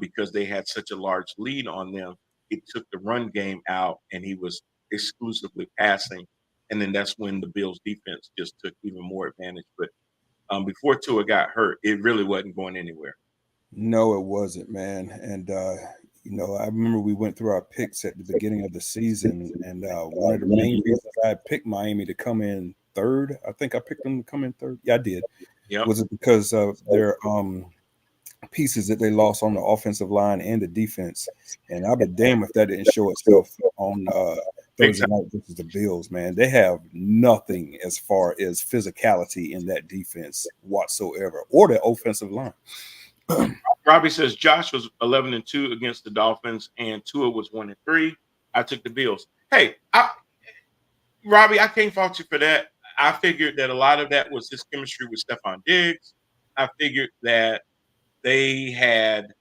because they had such a large lead on them, it took the run game out, and he was exclusively passing. And then that's when the Bills defense just took even more advantage. But before Tua got hurt, it really wasn't going anywhere. No, it wasn't, man. And I remember we went through our picks at the beginning of the season, and one of the main reasons I picked Miami to come in third, I think I picked them to come in third. Yeah, I did. Yep. Was it because of their pieces that they lost on the offensive line and the defense? And I'd be damned if that didn't show itself on Thursday night versus the Bills, man. They have nothing as far as physicality in that defense whatsoever, or the offensive line. Robbie says Josh was 11-2 against the Dolphins, and Tua was 1-3. I took the Bills. Hey, Robbie, I can't fault you for that. I figured that a lot of that was his chemistry with Stephon Diggs. I figured that they had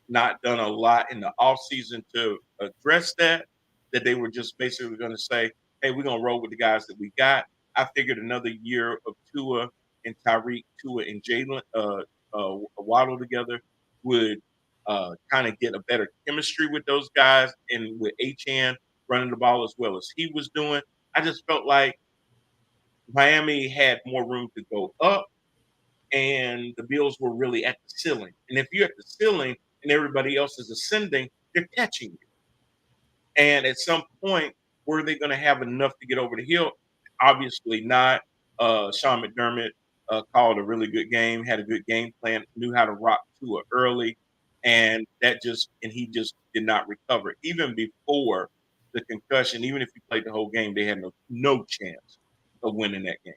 not done a lot in the offseason to address that they were just basically going to say, hey, we're going to roll with the guys that we got. I figured another year of Tua and Tyreek, Tua and Jalen Waddle together would kind of get a better chemistry with those guys, and with Achane running the ball as well as he was doing. I just felt like Miami had more room to go up, and the Bills were really at the ceiling. And if you're at the ceiling and everybody else is ascending, they're catching you. And at some point, were they going to have enough to get over the hill? Obviously not. Sean McDermott called a really good game, had a good game plan, knew how to rock Tua early, and he just did not recover. Even before the concussion, even if he played the whole game, they had no chance of winning that game.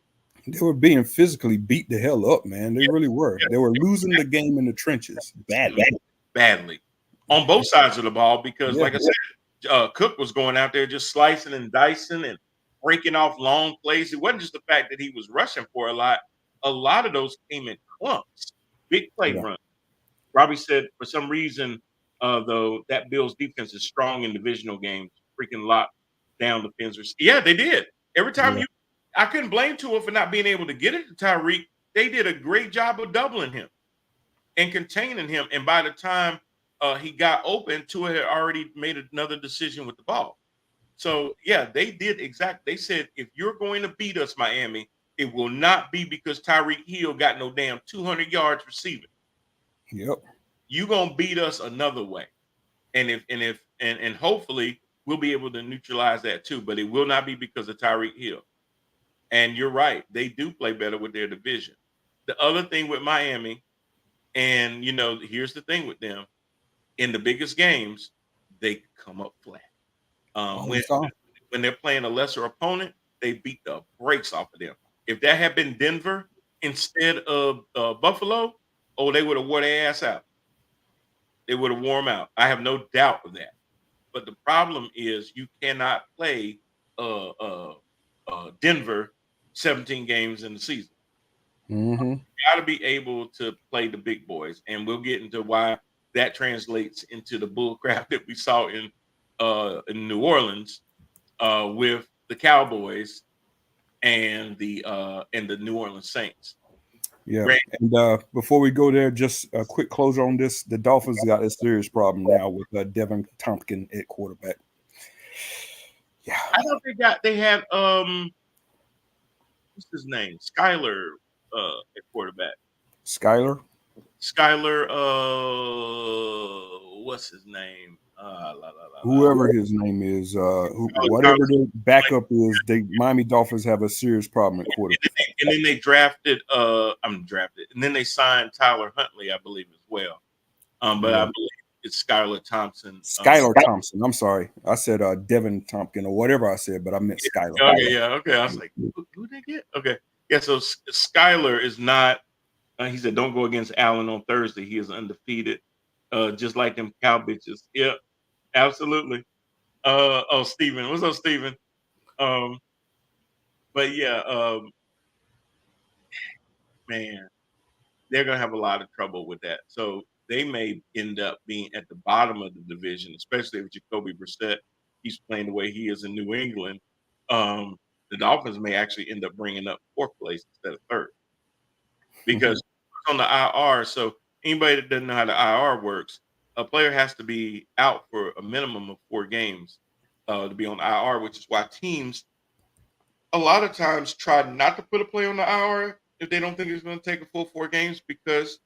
They were being physically beat the hell up, man. They really were. They were losing the game in the trenches badly on both sides of the ball because, like I said, Cook was going out there just slicing and dicing and breaking off long plays. It wasn't just the fact that he was rushing for a lot. A lot of those came in clumps, big play runs. Robbie said for some reason, though, that Bills defense is strong in divisional games, freaking locked down the Panthers. Yeah, they did. Every time I couldn't blame Tua for not being able to get it to Tyreek. They did a great job of doubling him and containing him. And by the time he got open, Tua had already made another decision with the ball. So, yeah, they did exactly. They said, if you're going to beat us, Miami, it will not be because Tyreek Hill got no damn 200 yards receiving. Yep. You're going to beat us another way. And hopefully we'll be able to neutralize that too. But it will not be because of Tyreek Hill. And you're right. They do play better with their division. The other thing with Miami, and, here's the thing with them. In the biggest games, they come up flat. When they're playing a lesser opponent, they beat the brakes off of them. If that had been Denver instead of Buffalo, they would have wore their ass out. They would have worn them out. I have no doubt of that. But the problem is you cannot play Denver 17 games in the season. Mm-hmm. You got to be able to play the big boys, and we'll get into why that translates into the bullcrap that we saw in New Orleans with the Cowboys and the New Orleans Saints. Yeah, and before we go there, just a quick closure on this. The Dolphins got a serious problem now with Devin Tompkins at quarterback. Yeah. I thought they had what's his name? Skyler at quarterback. Skyler, what's his name? Whoever his name is, whatever the backup is, Miami Dolphins have a serious problem at quarterback. And then they drafted, and then they signed Tyler Huntley, I believe, as well. But I believe it's Skylar Thompson. Skylar Thompson. I'm sorry, I said Devin Tompkins or whatever I said, but I meant Skylar. Okay, yeah, okay. I was like, who they get? Okay, yeah. So Skylar is not. He said, "Don't go against Allen on Thursday. He is undefeated, just like them cow bitches." Yep, absolutely. Steven, what's up, Steven? But yeah, man, they're gonna have a lot of trouble with that. So they may end up being at the bottom of the division, especially if Jacoby Brissett keeps playing the way he is in New England. The Dolphins may actually end up bringing up fourth place instead of third because on the IR. So anybody that doesn't know how the IR works, a player has to be out for a minimum of 4 games to be on IR, which is why teams a lot of times try not to put a player on the IR if they don't think it's going to take a full 4 games because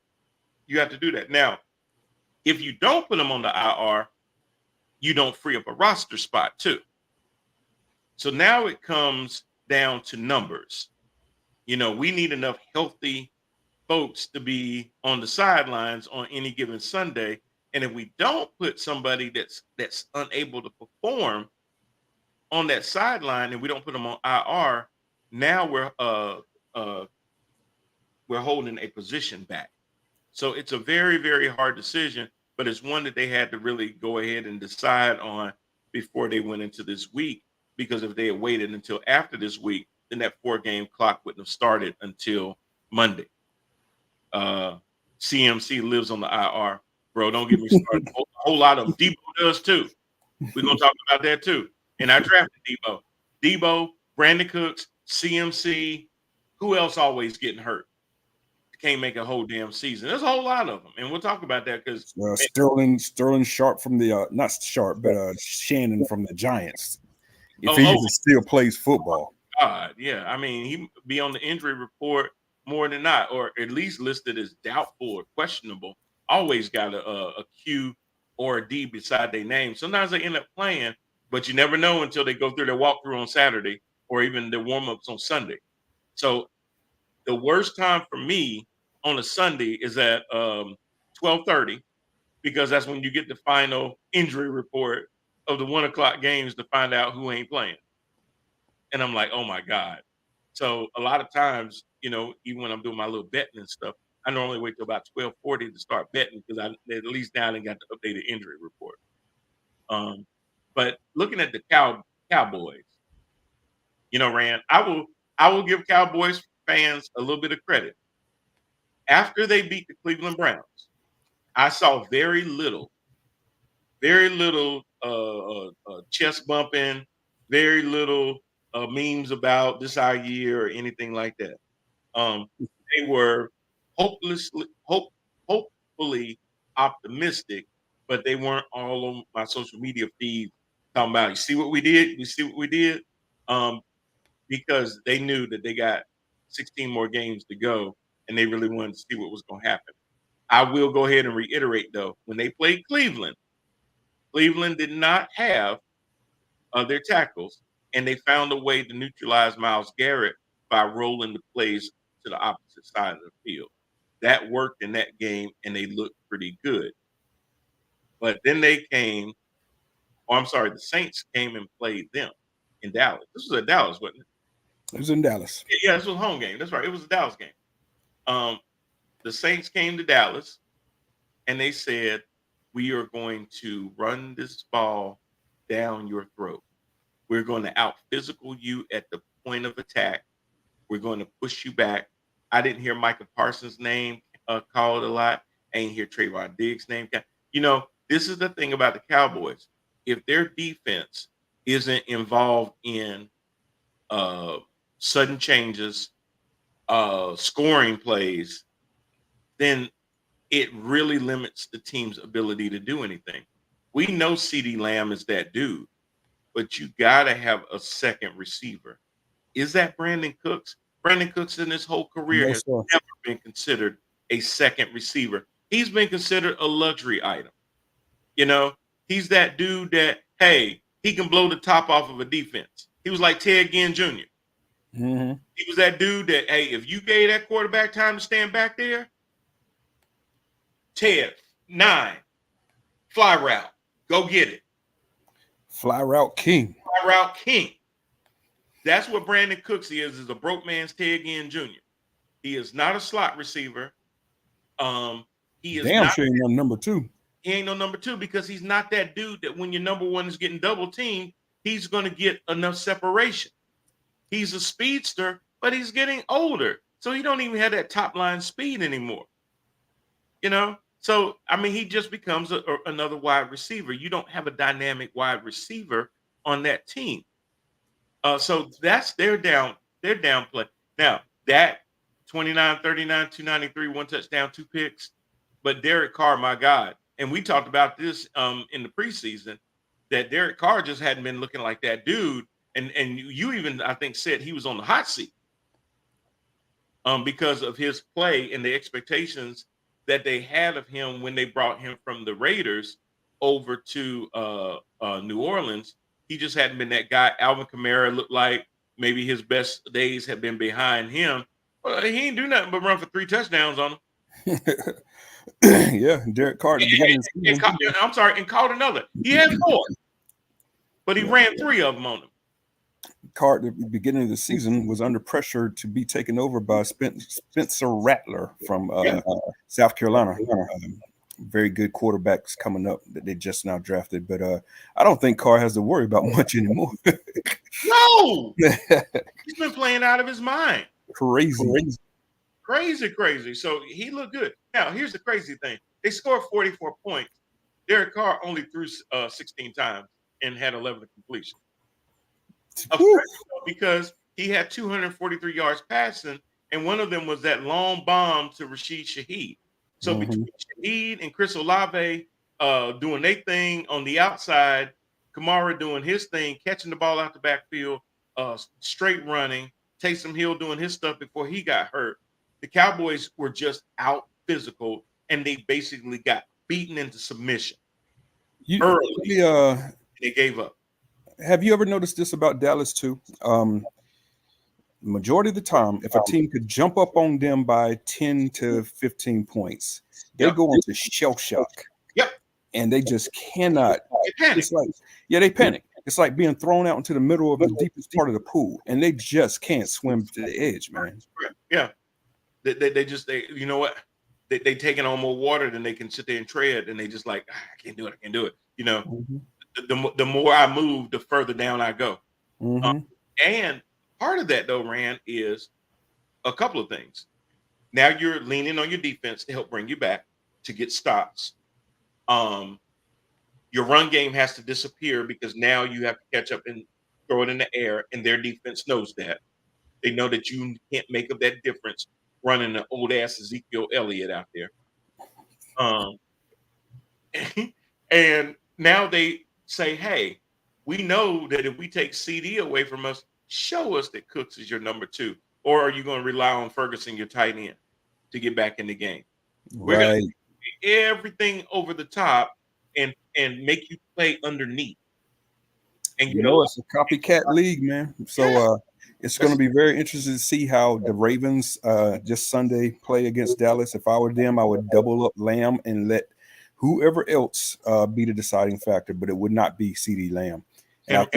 you have to do that. Now, if you don't put them on the IR, you don't free up a roster spot too. So now it comes down to numbers. We need enough healthy folks to be on the sidelines on any given Sunday. And if we don't put somebody that's unable to perform on that sideline and we don't put them on IR, now we're holding a position back. So it's a very, very hard decision, but it's one that they had to really go ahead and decide on before they went into this week, because if they had waited until after this week, then that 4-game clock wouldn't have started until Monday. CMC lives on the IR. Bro, don't get me started. A whole lot of them. Debo does too. We're going to talk about that too. And I drafted Debo. Debo, Brandon Cooks, CMC. Who else always getting hurt? can't make a whole damn season. There's a whole lot of them, and we'll talk about that because Sterling Sharp from the not Sharp, but Shannon from the Giants. If Oh, he oh. even still plays football. God, yeah. I mean, he be on the injury report more than not, or at least listed as doubtful or questionable. Always got a Q or a D beside their name. Sometimes they end up playing, but you never know until they go through their walkthrough on Saturday or even their warm-ups on Sunday. So the worst time for me on a Sunday is at 12:30 because that's when you get the final injury report of the 1 o'clock games to find out who ain't playing. And I'm like, oh my God. So a lot of times, even when I'm doing my little betting and stuff, I normally wait till about 12:40 to start betting because I at least now they got the updated injury report. But looking at the Cowboys, Rand, I will give Cowboys fans a little bit of credit. After they beat the Cleveland Browns, I saw very little chest bumping, very little memes about this our year or anything like that. They were hopefully optimistic, but they weren't all on my social media feed talking about, you see what we did? You see what we did? Because they knew that they got 16 more games to go, and they really wanted to see what was going to happen. I will go ahead and reiterate, though, when they played Cleveland did not have their tackles, and they found a way to neutralize Myles Garrett by rolling the plays to the opposite side of the field. That worked in that game, and they looked pretty good. But then the Saints came and played them in Dallas. This was at Dallas, wasn't it? It was in Dallas. Yeah, this was a home game. That's right. It was a Dallas game. The Saints came to Dallas, and they said, we are going to run this ball down your throat. We're going to out-physical you at the point of attack. We're going to push you back. I didn't hear Micah Parsons' name called a lot. I ain't hear Trayvon Diggs' name. This is the thing about the Cowboys. If their defense isn't involved in sudden changes, scoring plays, then it really limits the team's ability to do anything. We know CeeDee Lamb is that dude, but you got to have a second receiver. Is that Brandon Cooks? Brandon Cooks in his whole career has never been considered a second receiver. He's been considered a luxury item. He's that dude that, hey, he can blow the top off of a defense. He was like Ted Ginn Jr. Mm-hmm. He was that dude that, hey, if you gave that quarterback time to stand back there, Ted, 9, fly route, go get it. Fly route king. Fly route king. That's what Brandon Cooks is a broke man's Ted Ginn Jr. He is not a slot receiver. He is damn not, sure ain't no number 2. He ain't no number 2 because he's not that dude that when your number 1 is getting double teamed, he's going to get enough separation. He's a speedster, but he's getting older. So he don't even have that top line speed anymore. So, he just becomes another wide receiver. You don't have a dynamic wide receiver on that team. So that's their down play. Now, that 29, 39, 293, 1 touchdown, 2 picks. But Derek Carr, my God, and we talked about this in the preseason, that Derek Carr just hadn't been looking like that dude. And you even, I think, said he was on the hot seat because of his play and the expectations that they had of him when they brought him from the Raiders over to New Orleans. He just hadn't been that guy. Alvin Kamara looked like maybe his best days have been behind him. Well, he ain't do nothing but run for 3 touchdowns on him. Yeah, Derek Carr. And caught another. He had 4, but he ran 3 of them on him. Carr at the beginning of the season was under pressure to be taken over by Spencer Rattler from South Carolina. Very good quarterbacks coming up that they just now drafted, but I don't think Carr has to worry about much anymore. No, he's been playing out of his mind. Crazy. So he looked good. Now, here's the crazy thing. They scored 44 points. Derek Carr only threw 16 times and had 11 completions. Because he had 243 yards passing and one of them was that long bomb to Rashid Shaheed. So between Shaheed and Chris Olave doing their thing on the outside, Kamara doing his thing, catching the ball out the backfield, straight running, Taysom Hill doing his stuff before he got hurt. The Cowboys were just out physical, and they basically got beaten into submission early. They gave up. Have you ever noticed this about Dallas too? Majority of the time, if a team could jump up on them by 10 to 15 points, they go into shell shock. Yep. And they just cannot. They panic. It's like, they panic. It's like being thrown out into the middle of the deepest part of the pool, and they just can't swim to the edge, man. Yeah. They just you know what? They taking on more water than they can sit there and tread, and they just like, I can't do it. You know, the more I move, the further down I go. And part of that, though, Rand, is a couple of things. Now you're leaning on your defense to help bring you back to get stops. Your run game has to disappear because now you have to catch up and throw it in the air, and their defense knows that. They know that you can't make up that difference running an old-ass Ezekiel Elliott out there. And now they say, hey, we know that if we take CD away from us, show us that Cooks is your number 2. Or are you going to rely on Ferguson, your tight end, to get back in the game? We're going to do everything over the top and make you play underneath. And you know, it's a copycat league, man. So it's going to be very interesting to see how the Ravens just Sunday play against Dallas. If I were them, I would double up Lamb and let whoever else be the deciding factor, but it would not be CeeDee Lamb. And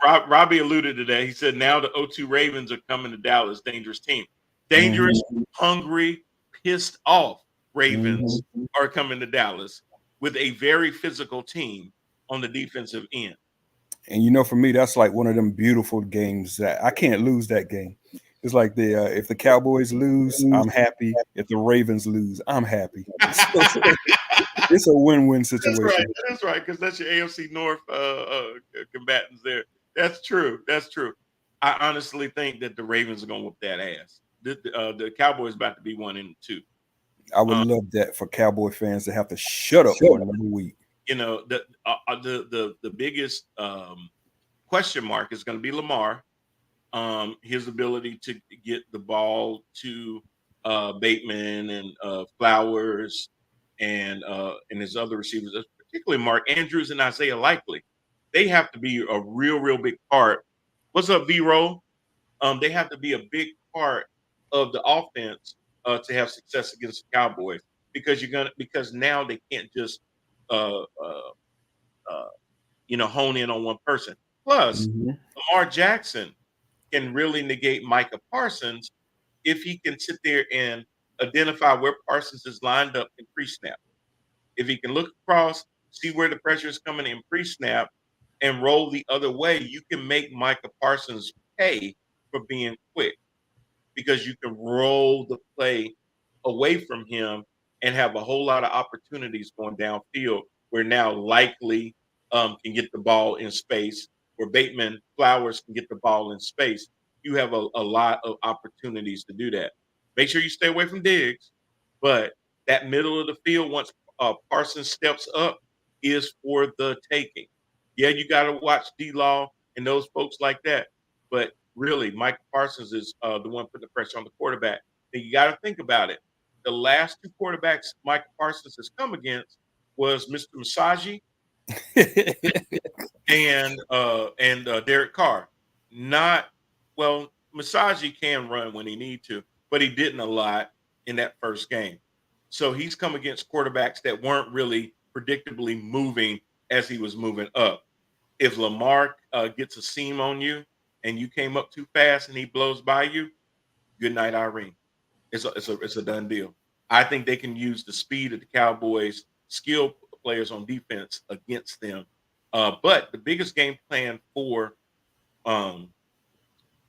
Robbie alluded to that. He said now the 0-2 Ravens are coming to Dallas. Dangerous team. Dangerous, hungry, pissed off Ravens are coming to Dallas with a very physical team on the defensive end. And, you know, for me, that's like one of them beautiful games that I can't lose that game. It's like if the Cowboys lose, I'm happy. If the Ravens lose, I'm happy. It's a win-win situation. That's right, because that's your AFC North combatants there. That's true. I honestly think that the Ravens are going to whoop that ass. The Cowboys about to be 1-2. I would love that for Cowboy fans to have to shut up for another week. You know, the biggest question mark is going to be Lamar. His ability to get the ball to Bateman and Flowers and his other receivers, particularly Mark Andrews and Isaiah Likely. They have to be a real big part. What's up, V-Roll? They have to be a big part of the offense to have success against the Cowboys because now they can't just hone in on one person. Plus, Lamar Jackson can really negate Micah Parsons if he can sit there and identify where Parsons is lined up in pre-snap. If he can look across, see where the pressure is coming in pre-snap, and roll the other way, you can make Micah Parsons pay for being quick because you can roll the play away from him and have a whole lot of opportunities going downfield where now Likely can get the ball in space, where Bateman, Flowers can get the ball in space. You have a lot of opportunities to do that. Make sure you stay away from Diggs, but that middle of the field, once Parsons steps up, is for the taking. Yeah, you got to watch D-Law and those folks like that, but really, Mike Parsons is the one putting the pressure on the quarterback. And you got to think about it. The last 2 quarterbacks Mike Parsons has come against was Mr. Masagi and Derek Carr. Masagi can run when he need to, but he didn't a lot in that first game. So he's come against quarterbacks that weren't really predictably moving as he was moving up. If Lamar gets a seam on you and you came up too fast and he blows by you, good night, Irene. It's a done deal. I think they can use the speed of the Cowboys' skill players on defense against them. But the biggest game plan for the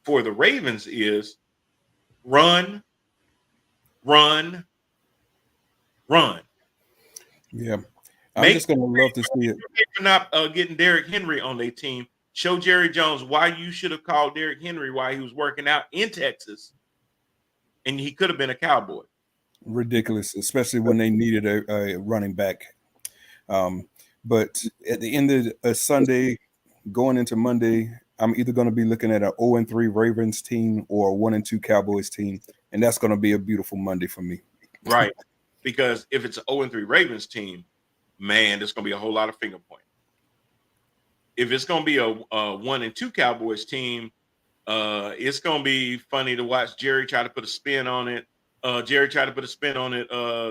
Ravens is run. Yeah. I'm just going to love to see it. For not getting Derrick Henry on their team, show Jerry Jones why you should have called Derrick Henry while he was working out in Texas and he could have been a Cowboy. Ridiculous, especially when they needed a running back. But at the end of Sunday, going into Monday, I'm either going to be looking at an 0-3 Ravens team or a 1-2 Cowboys team, and that's going to be a beautiful Monday for me. Right. Because if it's an 0-3 Ravens team, man, there's going to be a whole lot of finger pointing. If it's going to be a 1-2 Cowboys team, it's going to be funny to watch Jerry try to put a spin on it. Jerry tried to put a spin on it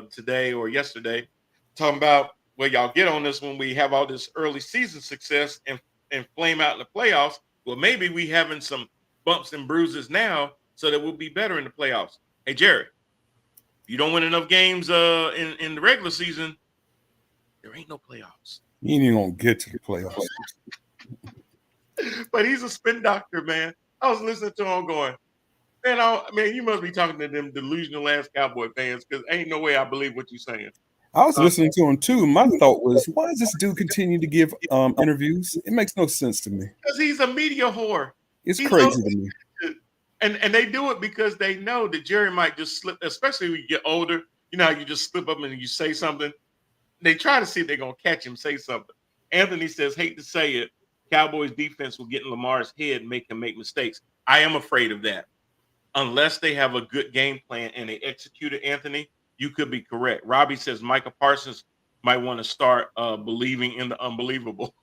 today or yesterday, talking about, well, y'all get on this when we have all this early season success and flame out in the playoffs. Well, maybe we having some bumps and bruises now so that we'll be better in the playoffs. Hey, Jerry, if you don't win enough games in the regular season, there ain't no playoffs. You ain't even going to get to the playoffs. But he's a spin doctor, man. I was listening to him going, man, you must be talking to them delusional ass Cowboy fans because ain't no way I believe what you're saying. I was listening to him too. My thought was, why does this dude continue to give interviews? It makes no sense to me. Because he's a media whore. It's crazy to me. And they do it because they know that Jerry might just slip, especially when you get older. You know how you just slip up and you say something. They try to see if they're going to catch him say something. Anthony says, hate to say it, Cowboys defense will get in Lamar's head and make him make mistakes. I am afraid of that. Unless they have a good game plan and they execute it, Anthony, you could be correct. Robbie says Micah Parsons might want to start believing in the unbelievable.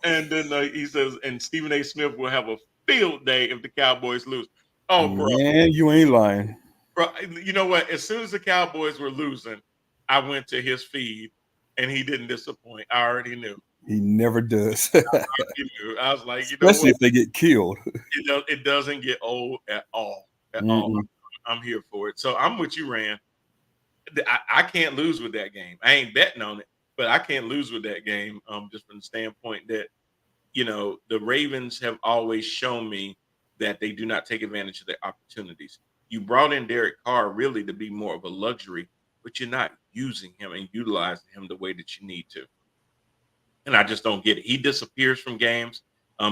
And then he says, and Stephen A. Smith will have a field day if the Cowboys lose. Oh, bro. Man, you ain't lying. Bro, you know what? As soon as the Cowboys were losing, I went to his feed, and he didn't disappoint. I already knew. He never does. I was like, especially if they get killed. It doesn't get old at all. All. I'm here for it. So I'm with you, Rand. I can't lose with that game. I ain't betting on it, but I can't lose with that game. Just from the standpoint that, the Ravens have always shown me that they do not take advantage of their opportunities. You brought in Derek Carr really to be more of a luxury, but you're not using him and utilizing him the way that you need to. And I just don't get it. He disappears from games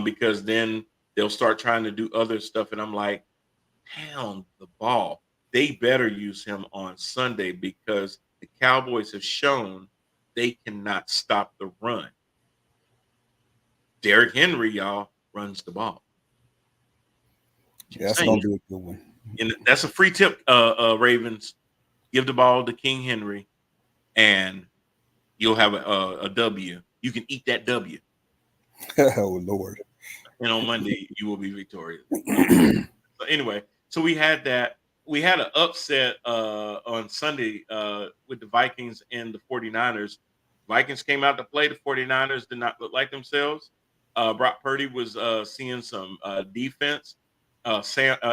because then they'll start trying to do other stuff. And I'm like, pound the ball. They better use him on Sunday because the Cowboys have shown they cannot stop the run. Derrick Henry, y'all, runs the ball. Yeah, that's going to be a good one. And that's a free tip, Ravens. Give the ball to King Henry, and you'll have a W. You can eat that W. Oh, Lord. And on Monday, you will be victorious. So anyway, so we had that. We had an upset on Sunday with the Vikings and the 49ers. Vikings came out to play. The 49ers did not look like themselves. Brock Purdy was seeing some defense.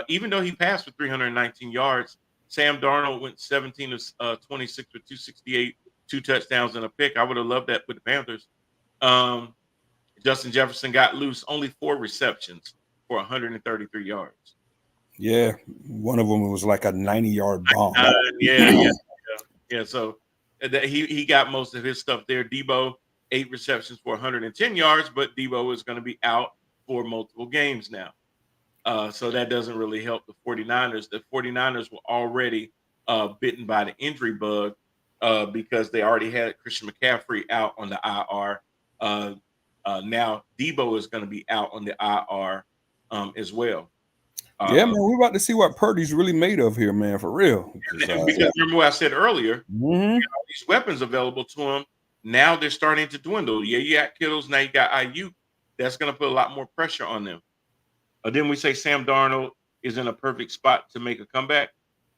Even though he passed for 319 yards, Sam Darnold went 17 of 26 for 268, 2 touchdowns and a pick. I would have loved that with the Panthers. Justin Jefferson got loose, only 4 receptions for 133 yards. Yeah, one of them was like a 90-yard bomb. Yeah. So he got most of his stuff there. Debo, 8 receptions for 110 yards, but Debo is going to be out for multiple games now. So that doesn't really help the 49ers. The 49ers were already bitten by the injury bug because they already had Christian McCaffrey out on the IR. Now Debo is going to be out on the IR as well. Yeah, man, we're about to see what Purdy's really made of here, man, for real. Because remember what I said earlier, these weapons available to him, now they're starting to dwindle. Yeah, you got Kittles, now you got Ayuk. That's going to put a lot more pressure on them. Then we say Sam Darnold is in a perfect spot to make a comeback.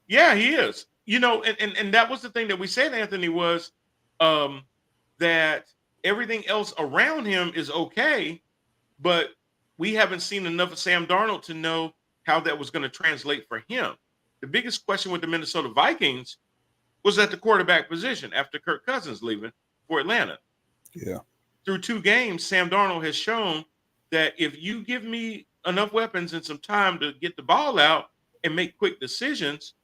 Yeah, he is. And that was the thing that we said, Anthony, was that everything else around him is okay, but we haven't seen enough of Sam Darnold to know how that was going to translate for him. The biggest question with the Minnesota Vikings was at the quarterback position after Kirk Cousins leaving for Atlanta. Yeah. Through 2 games, Sam Darnold has shown that if you give me enough weapons and some time to get the ball out and make quick decisions,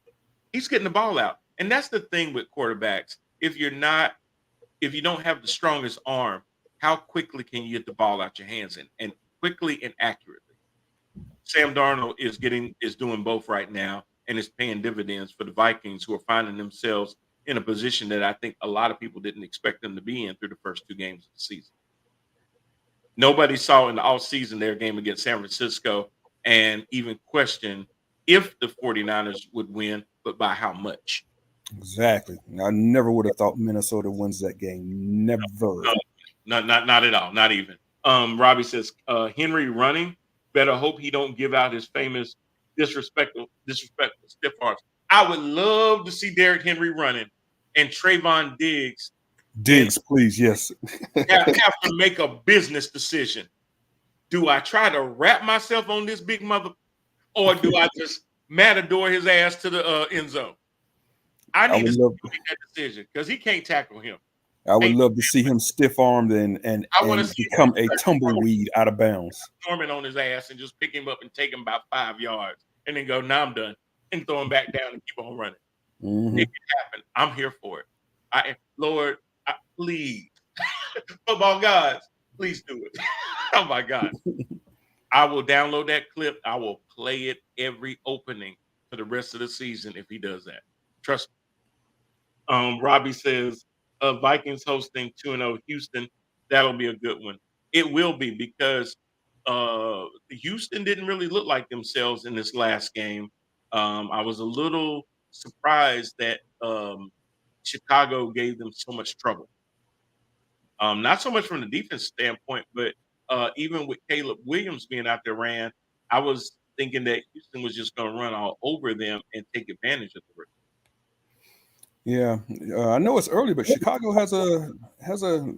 he's getting the ball out. And that's the thing with quarterbacks. If you don't have the strongest arm, how quickly can you get the ball out your hands and quickly and accurately? Sam Darnold is doing both right now, and is paying dividends for the Vikings, who are finding themselves in a position that I think a lot of people didn't expect them to be in through the first 2 games of the season. Nobody saw in the offseason their game against San Francisco and even questioned if the 49ers would win, but by how much. Exactly. I never would have thought Minnesota wins that game. Never. No, not at all. Not even. Robbie says Henry running. Better hope he don't give out his famous disrespectful stiff arms. I would love to see Derrick Henry running and Trayvon Diggs. Please, yes. have to make a business decision. Do I try to wrap myself on this big mother, or do I just matador his ass to the end zone? I need to make that decision because he can't tackle him. I would love to see him stiff-armed and become a tumbleweed out of bounds. Storming on his ass and just pick him up and take him about 5 yards and then go, "Now I'm done," and throw him back down and keep on running. Mm-hmm. Make it happen. I'm here for it. Lord, please, football gods, please do it. Oh my God. I will download that clip. I will play it every opening for the rest of the season if he does that. Trust me. Robbie says, Vikings hosting 2-0 Houston. That'll be a good one. It will be, because Houston didn't really look like themselves in this last game. I was a little surprised that Chicago gave them so much trouble. Not so much from the defense standpoint, but even with Caleb Williams being out there ran, I was thinking that Houston was just going to run all over them and take advantage of the rookie. Yeah, I know it's early, but Chicago has a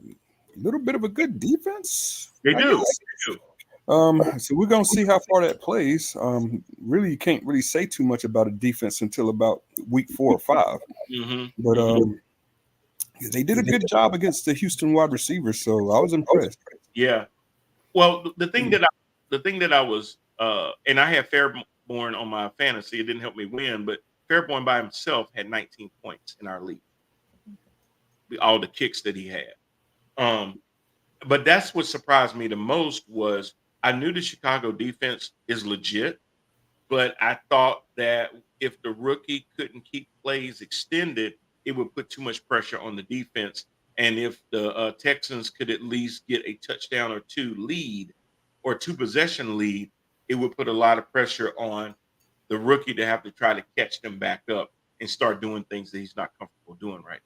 little bit of a good defense. They do. So we're gonna see how far that plays. Really, you can't really say too much about a defense until about week 4 or 5. Mm-hmm. But they did a good job against the Houston wide receivers, so I was impressed. Yeah. Well, the thing that I was, and I had Fairborn on my fantasy. It didn't help me win, but Fairborn by himself had 19 points in our league. All the kicks that he had. But that's what surprised me the most was I knew the Chicago defense is legit, but I thought that if the rookie couldn't keep plays extended, it would put too much pressure on the defense. And if the Texans could at least get a touchdown or 2 lead or 2 possession lead, it would put a lot of pressure on the rookie to have to try to catch them back up and start doing things that he's not comfortable doing right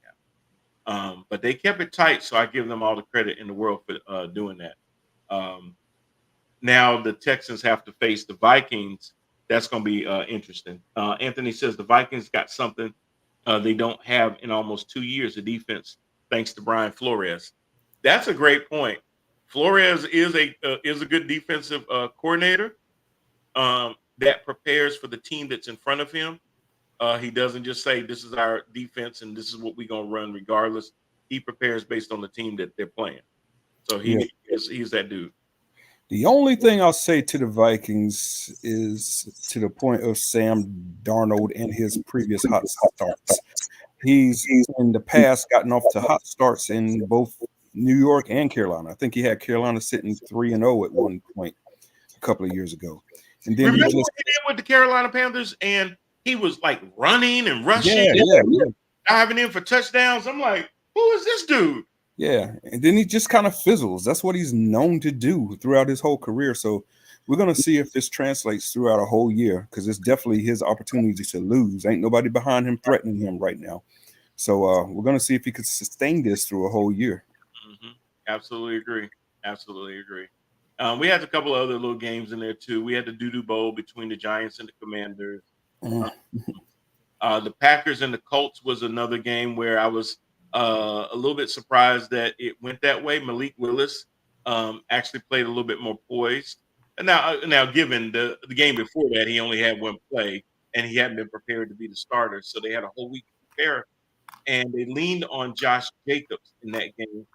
now. But they kept it tight, so I give them all the credit in the world for doing that. Now the Texans have to face the Vikings. That's going to be interesting. Anthony says the Vikings got something they don't have in almost 2 years of defense, thanks to Brian Flores. That's a great point. Flores is a good defensive coordinator that prepares for the team that's in front of him. He doesn't just say this is our defense and this is what we're going to run regardless. He prepares based on the team that they're playing. So he's that dude. The only thing I'll say to the Vikings is to the point of Sam Darnold and his previous hot starts. He's in the past gotten off to hot starts in both New York and Carolina. I think he had Carolina sitting 3-0 at one point a couple of years ago. And then remember what he did with the Carolina Panthers, and he was like running and rushing, diving in for touchdowns. I'm like, who is this dude? Yeah, and then he just kind of fizzles. That's what he's known to do throughout his whole career. So we're going to see if this translates throughout a whole year, because it's definitely his opportunity to lose. Ain't nobody behind him threatening him right now. So we're going to see if he could sustain this through a whole year. Mm-hmm. Absolutely agree. We had a couple of other little games in there too. We had the Doo-Doo Bowl between the Giants and the Commanders. The Packers and the Colts was another game where I was a little bit surprised that it went that way. Malik Willis actually played a little bit more poised. And now given the game before that, he only had one play and he hadn't been prepared to be the starter. So they had a whole week to prepare. And they leaned on Josh Jacobs in that game.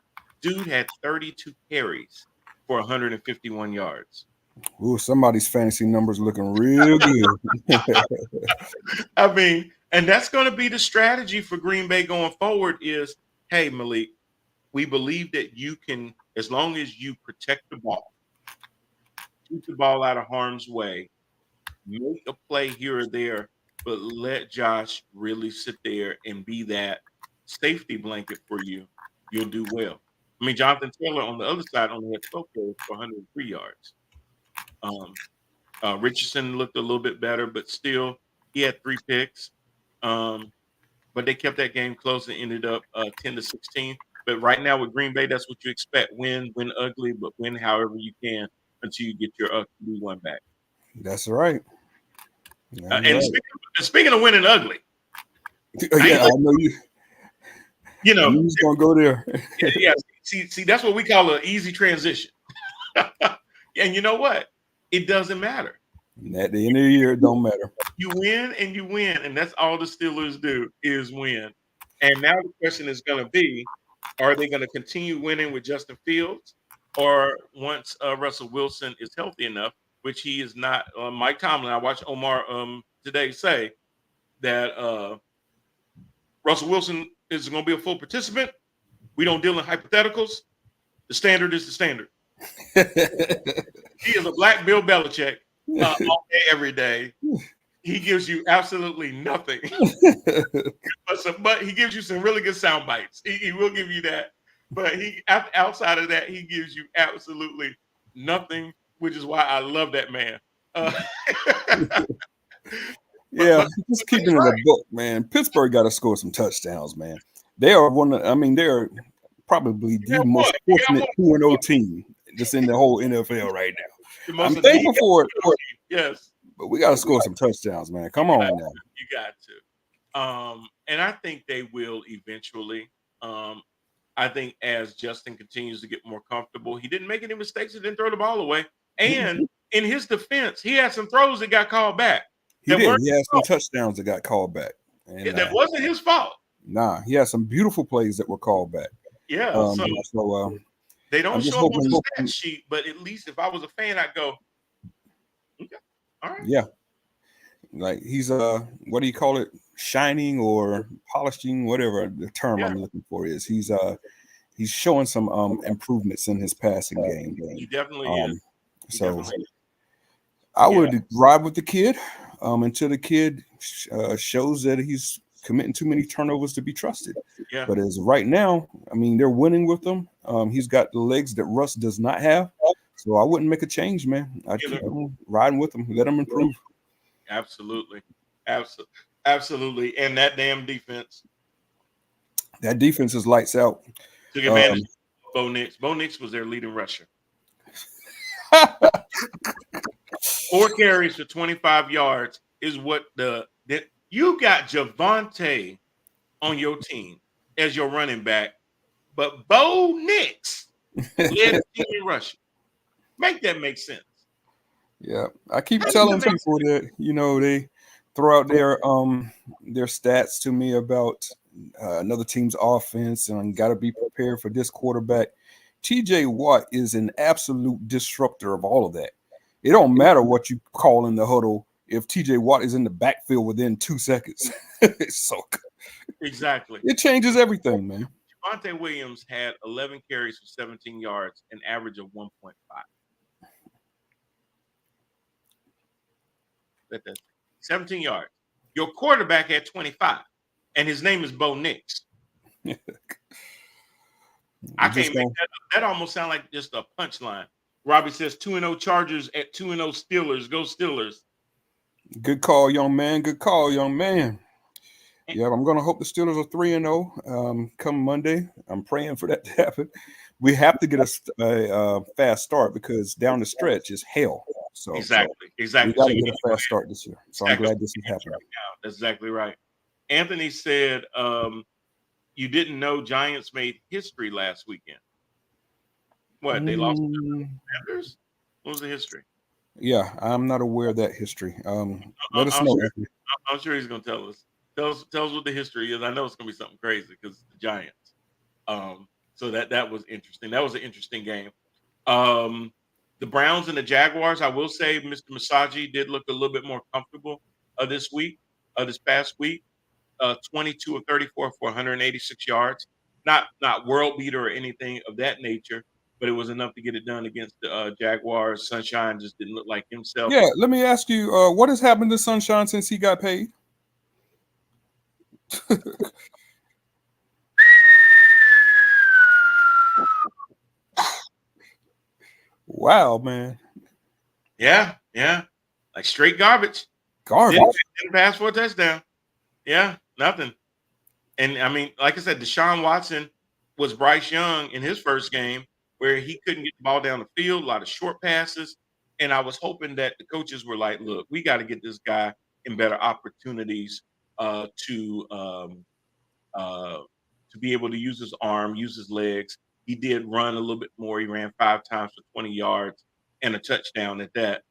Dude had 32 carries for 151 yards. Ooh, somebody's fantasy numbers looking real good. I mean, and that's going to be the strategy for Green Bay going forward is, hey, Malik, we believe that you can, as long as you protect the ball, keep the ball out of harm's way, make a play here or there, but let Josh really sit there and be that safety blanket for you. You'll do well. I mean, Jonathan Taylor on the other side only had 12 carries for 103 yards. Richardson looked a little bit better, but still, he had 3 picks. But they kept that game close and ended up 10-16. But right now with Green Bay, that's what you expect: win ugly, but win however you can until you get your QB1 back. That's right. And right. Speaking of winning ugly, yeah, I know you. You know, he's gonna go there. Yeah. See, that's what we call an easy transition. And you know what? It doesn't matter. And at the end of the year, it don't matter. You win and you win, and that's all the Steelers do is win. And now the question is going to be: are they going to continue winning with Justin Fields, or once Russell Wilson is healthy enough, which he is not? Mike Tomlin, I watched Omar today say that Russell Wilson is going to be a full participant. We don't deal in hypotheticals. The standard is the standard. He is a black Bill Belichick all day, every day. He gives you absolutely nothing. But he gives you some really good sound bites. He will give you that. But outside of that, he gives you absolutely nothing, which is why I love that man. Just keeping it in the book, man. Pittsburgh got to score some touchdowns, man. They are they're probably the most fortunate 2-0 team just in the whole NFL right now. I'm thankful for it. Yes. But we got to score some touchdowns, man. Come on now. You got to. And I think they will eventually. I think as Justin continues to get more comfortable, he didn't make any mistakes. He didn't throw the ball away. And in his defense, he had some throws that got called back. He did. He had some touchdowns that got called back. And, that wasn't his fault. Nah, he had some beautiful plays that were called back. Yeah. So they don't show up on the stat sheet, but at least if I was a fan, I'd go, okay, all right. Yeah. Like he's what do you call it? Shining or polishing, whatever the term I'm looking for is. He's showing some improvements in his passing game. He definitely is. I would ride with the kid until the kid shows that he's committing too many turnovers to be trusted. Yeah. But as right now, I mean, they're winning with him. He's got the legs that Russ does not have. So I wouldn't make a change, man. I'd keep riding with him, let him improve. Absolutely. Absolutely. And that damn defense. That defense is lights out. Took advantage of Bo Nix. Bo Nix was their leading rusher. 4 carries for 25 yards is what you got Javonte on your team as your running back, but Bo Nix led the team in rushing. Make that make sense. Yeah, I keep telling people that they throw out their stats to me about another team's offense, and I got to be prepared for this quarterback. TJ Watt is an absolute disruptor of all of that. It don't matter what you call in the huddle if TJ Watt is in the backfield within 2 seconds. So exactly, it changes everything, man. Javonte Williams had 11 carries for 17 yards, an average of 1.5. 17 yards. Your quarterback had 25, and his name is Bo Nix. I can't make that almost sound like just a punchline. Robbie says 2-0 Chargers at 2-0 Steelers. Go Steelers. Good call, young man. Good call, young man. Yeah, I'm going to hope the Steelers are 3-0 come Monday. I'm praying for that to happen. We have to get a fast start because down the stretch is hell. So exactly. We got to get a fast start this year. So I'm glad this is happening. That's exactly right. Anthony said, you didn't know Giants made history last weekend. What, they lost to the Commanders? What was the history? Yeah, I'm not aware of that history. Let us know. I'm sure he's going to tell us. Tell us what the history is. I know it's going to be something crazy because it's the Giants. So that was interesting. That was an interesting game. The Browns and the Jaguars, I will say Mr. Masagi did look a little bit more comfortable this past week. 22 of 34 for 186 yards. Not world beater or anything of that nature, but it was enough to get it done against the Jaguars. Sunshine just didn't look like himself. Yeah, let me ask you, what has happened to Sunshine since he got paid? Wow, man. Yeah, like straight garbage. Garbage. Didn't pass for a touchdown. Yeah, nothing. And I mean, like I said, Deshaun Watson was Bryce Young in his first game, where he couldn't get the ball down the field, a lot of short passes. And I was hoping that the coaches were like, look, we got to get this guy in better opportunities to be able to use his arm, use his legs. He did run a little bit more. He ran 5 times for 20 yards and a touchdown at that.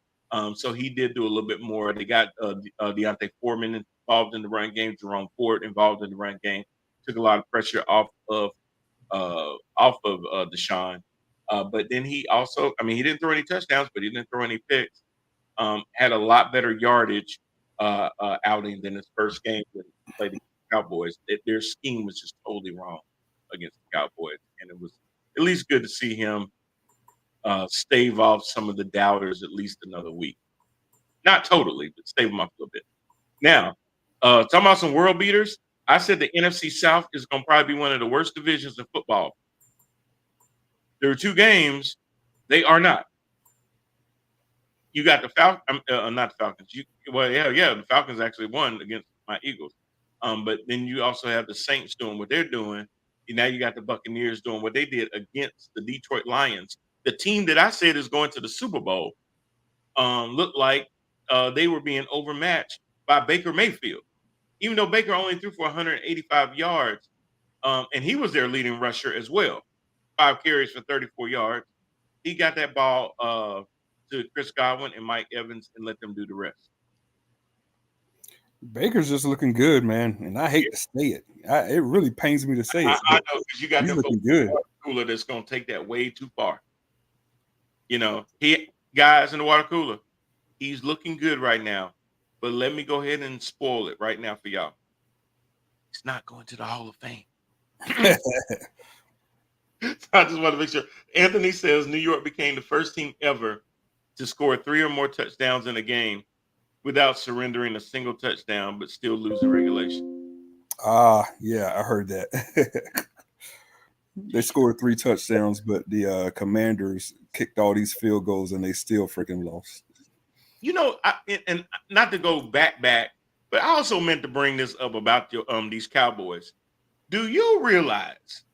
So he did do a little bit more. They got Deontay Foreman involved in the run game. Jerome Ford involved in the run game. Took a lot of pressure off of Deshaun. But then he also, I mean, he didn't throw any touchdowns, but he didn't throw any picks. Had a lot better yardage outing than his first game when he played the Cowboys. Their scheme was just totally wrong against the Cowboys, and it was at least good to see him stave off some of the doubters at least another week. Not totally, but stave them off a little bit. Now, talking about some world beaters, I said the NFC South is going to probably be one of the worst divisions in football. There are 2 games. They are not. You got the Falcons, not the Falcons. The Falcons actually won against my Eagles. But then you also have the Saints doing what they're doing. And now you got the Buccaneers doing what they did against the Detroit Lions. The team that I said is going to the Super Bowl looked like they were being overmatched by Baker Mayfield. Even though Baker only threw for 185 yards, and he was their leading rusher as well. 5 carries for 34 yards. He got that ball to Chris Godwin and Mike Evans and let them do the rest. Baker's just looking good, man, and I hate to say it. It really pains me to say it. I know, because you got he's them looking good. Cooler that's going to take that way too far. You know, guys in the water cooler, he's looking good right now. But let me go ahead and spoil it right now for y'all. He's not going to the Hall of Fame. So I just want to make sure. Anthony says New York became the first team ever to score 3 or more touchdowns in a game without surrendering a single touchdown, but still losing regulation. Yeah, I heard that. They scored 3 touchdowns, but the Commanders kicked all these field goals and they still freaking lost. You know, and not to go back, but I also meant to bring this up about these Cowboys. Do you realize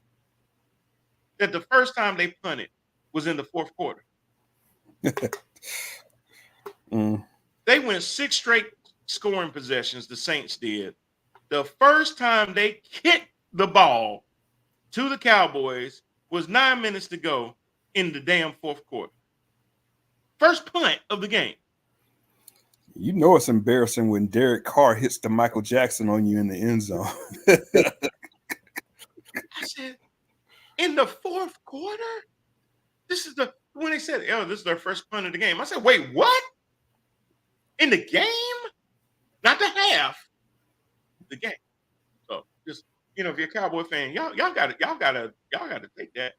that the first time they punted was in the 4th quarter? They went 6 straight scoring possessions, the Saints did. The first time they kicked the ball to the Cowboys was 9 minutes to go in the damn 4th quarter. First punt of the game. You know it's embarrassing when Derek Carr hits the Michael Jackson on you in the end zone. I said, in the 4th quarter? When they said, this is their first punt of the game. I said, wait, what? In the game? Not the half. The game. So just, if you're a Cowboy fan, y'all gotta take that.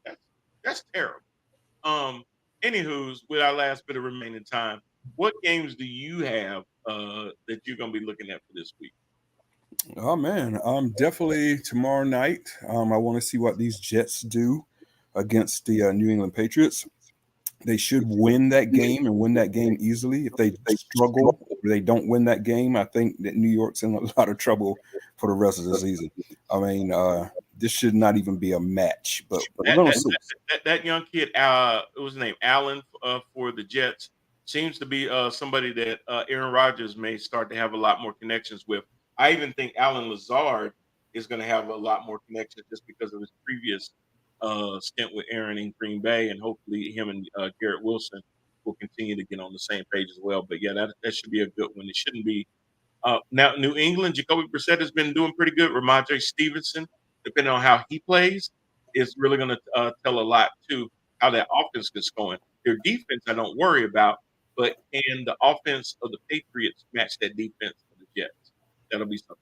That's terrible. Anywho's, with our last bit of remaining time, what games do you have that you're gonna be looking at for this week? Oh man, definitely tomorrow night. I want to see what these Jets do against the New England Patriots. They should win that game and win that game easily. If they struggle or they don't win that game, I think that New York's in a lot of trouble for the rest of the season. I mean, this should not even be a match. But that young kid, what was his name? Allen for the Jets, seems to be somebody that Aaron Rodgers may start to have a lot more connections with. I even think Allen Lazard is going to have a lot more connections just because of his previous stint with Aaron in Green Bay, and hopefully him and Garrett Wilson will continue to get on the same page as well. But yeah, that should be a good one. It shouldn't be. Now, New England, Jacoby Brissett has been doing pretty good. Ramondre Stevenson, depending on how he plays, is really going to tell a lot to how that offense gets going. Their defense, I don't worry about, but can the offense of the Patriots match that defense of the Jets? That'll be something.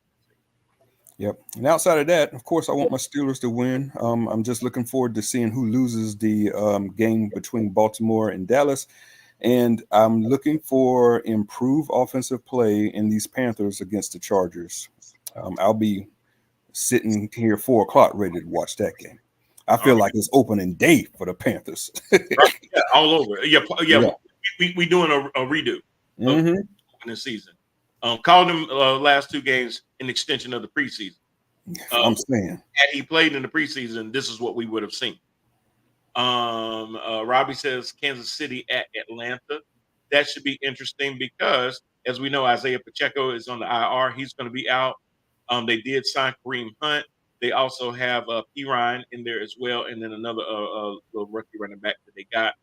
Yep. And outside of that, of course, I want my Steelers to win. I'm just looking forward to seeing who loses the game between Baltimore and Dallas. And I'm looking for improved offensive play in these Panthers against the Chargers. I'll be sitting here 4 o'clock ready to watch that game. I feel like it's opening day for the Panthers. Right? Yeah, all over. Yeah. We doing a redo of the season. Called them last 2 games an extension of the preseason. I'm saying, had he played in the preseason, this is what we would have seen. Robbie says Kansas City at Atlanta. That should be interesting because, as we know, Isaiah Pacheco is on the IR. He's going to be out. They did sign Kareem Hunt. They also have P. Ryan in there as well, and then another little rookie running back that they got.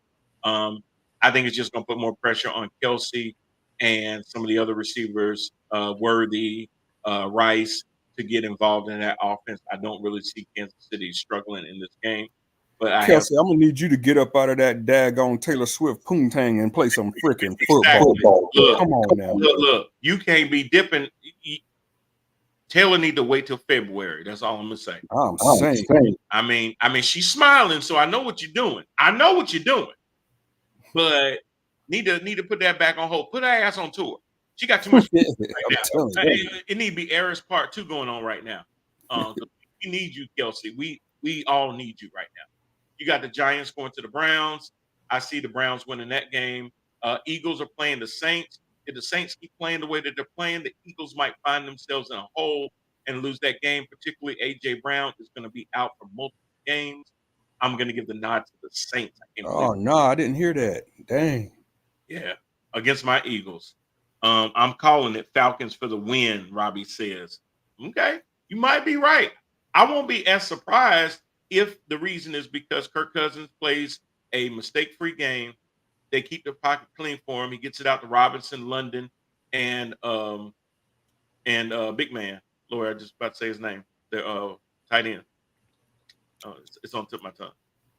I think it's just going to put more pressure on Kelsey and some of the other receivers, Worthy, Rice, to get involved in that offense. I don't really see Kansas City struggling in this game. But Kelsey, I'm gonna need you to get up out of that daggone Taylor Swift poontang and play some freaking football. Look, come on now. Look, you can't be dipping. Taylor need to wait till February. That's all I'm gonna say. I'm saying. I mean, she's smiling, so I know what you're doing. But need to put that back on hold. Put her ass on tour. She got too much right now. It need to be Eris Part 2 going on right now. We need you, Kelsey. We all need you right now. You got the Giants going to the Browns. I see the Browns winning that game. Eagles are playing the Saints. If the Saints keep playing the way that they're playing, the Eagles might find themselves in a hole and lose that game. Particularly, A.J. Brown is going to be out for multiple games. I'm going to give the nod to the Saints. I didn't hear that. Dang. Yeah, against my Eagles. I'm calling it Falcons for the win, Robbie says. Okay, you might be right. I won't be as surprised if the reason is because Kirk Cousins plays a mistake-free game. They keep the pocket clean for him. He gets it out to Robinson, London, and big man. Lord, I just about to say his name. The tight end. It's on the tip of my tongue.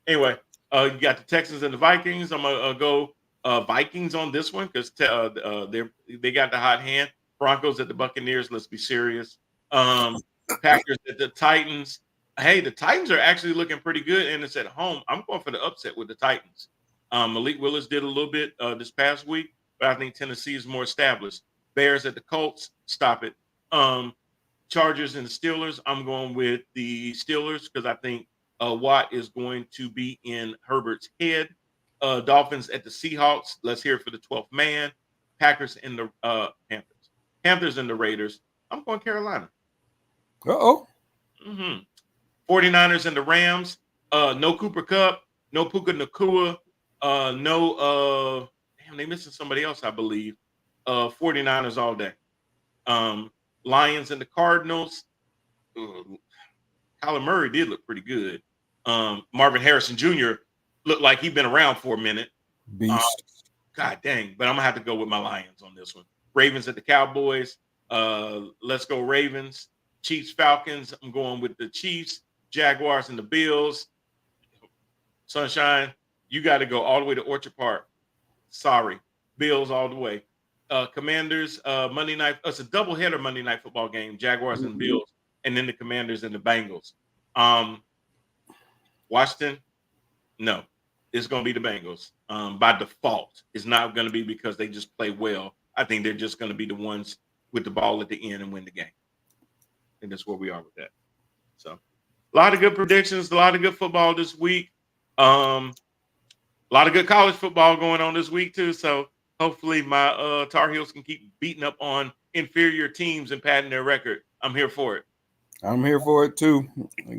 Anyway, you got the Texans and the Vikings. I'm gonna go Vikings on this one because they got the hot hand. Broncos at the Buccaneers. Let's be serious. Packers at the Titans. Hey, the Titans are actually looking pretty good, and it's at home. I'm going for the upset with the Titans. Malik Willis did a little bit this past week, but I think Tennessee is more established. Bears at the Colts. Stop it. Chargers and the Steelers. I'm going with the Steelers because I think Watt is going to be in Herbert's head. Dolphins at the Seahawks. Let's hear it for the 12th man. Packers and the Panthers. Panthers and the Raiders. I'm going Carolina. 49ers and the Rams. No Cooper Kupp. No Puka Nacua. They're missing somebody else, I believe. 49ers all day. Lions and the Cardinals. Kyler Murray did look pretty good. Marvin Harrison Jr. looked like he'd been around for a minute. Beast. God dang. But I'm going to have to go with my Lions on this one. Ravens at the Cowboys. Let's go Ravens. Chiefs, Falcons. I'm going with the Chiefs. Jaguars and the Bills. Sunshine, you got to go all the way to Orchard Park. Sorry. Bills all the way. Commanders, Monday night. It's a doubleheader Monday night football game. Jaguars and Bills. And then the Commanders and the Bengals. Washington, no. It's going to be the Bengals. By default. It's not going to be because they just play well. I think they're just going to be the ones with the ball at the end and win the game. And that's where we are with that. So, a lot of good predictions, a lot of good football this week. A lot of good college football going on this week, too. So, hopefully my Tar Heels can keep beating up on inferior teams and padding their record. I'm here for it. I'm here for it, too.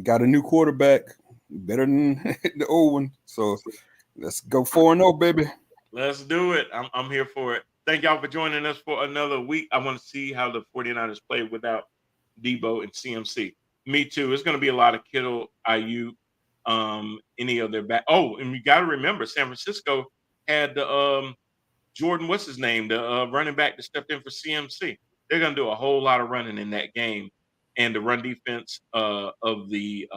Got a new quarterback. Better than the old one. So, let's go 4-0, baby. Let's do it. I'm here for it. Thank y'all for joining us for another week. I want to see how the 49ers play without Debo and CMC. Me too. It's going to be a lot of Kittle, Ayuk, any of their back. Oh, and you got to remember, San Francisco had the Jordan, what's his name, the running back that stepped in for CMC. They're going to do a whole lot of running in that game, and the run defense of the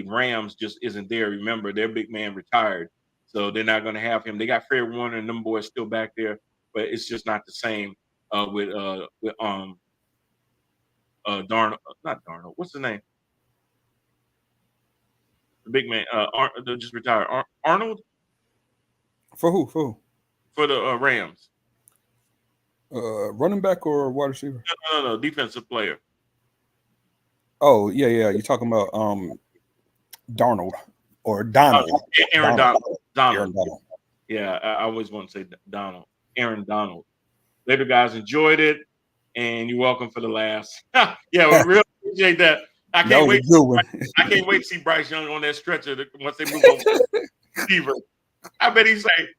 Rams just isn't there. Remember, their big man retired, so they're not going to have him. They got Fred Warner and them boys still back there, but it's just not the same with Darnold, not Darnold. What's the name? The big man, just retired. Arnold For who? For for the Rams. who? Running back or wide receiver? No, defensive player. Oh, yeah. You're talking about Darnold or Donald. Aaron Donald. Aaron Donald. Yeah, I always want to say Donald. Aaron Donald. Later, guys, enjoyed it, and you're welcome for the last. Yeah, we really appreciate that. I can't wait. I can't wait to see Bryce Young on that stretcher once they move over to receiver. I bet he's like,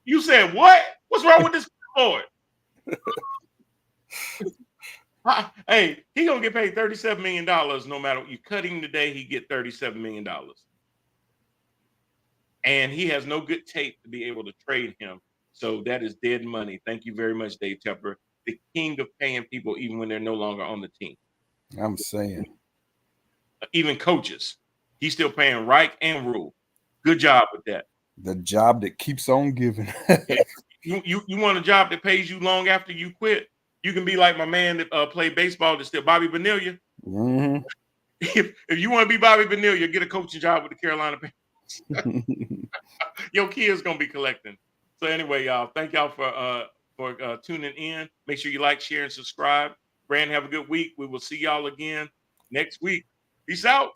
"You said what? What's wrong with this board?" Hey, he gonna get paid $37 million no matter what. You cut him today, he get $37 million. And he has no good tape to be able to trade him. So that is dead money. Thank you very much, Dave Tepper, the king of paying people even when they're no longer on the team. I'm saying. Even coaches. He's still paying Reich and Rule. Good job with that. The job that keeps on giving. You want a job that pays you long after you quit? You can be like my man that played baseball that's still Bobby Bonilla. Mm-hmm. If you want to be Bobby Bonilla, get a coaching job with the Carolina Panthers. Your kid's gonna be collecting. So anyway, y'all, thank y'all for tuning in. Make sure you like, share, and subscribe. Brand, have a good week. We will see y'all again next week. Peace out.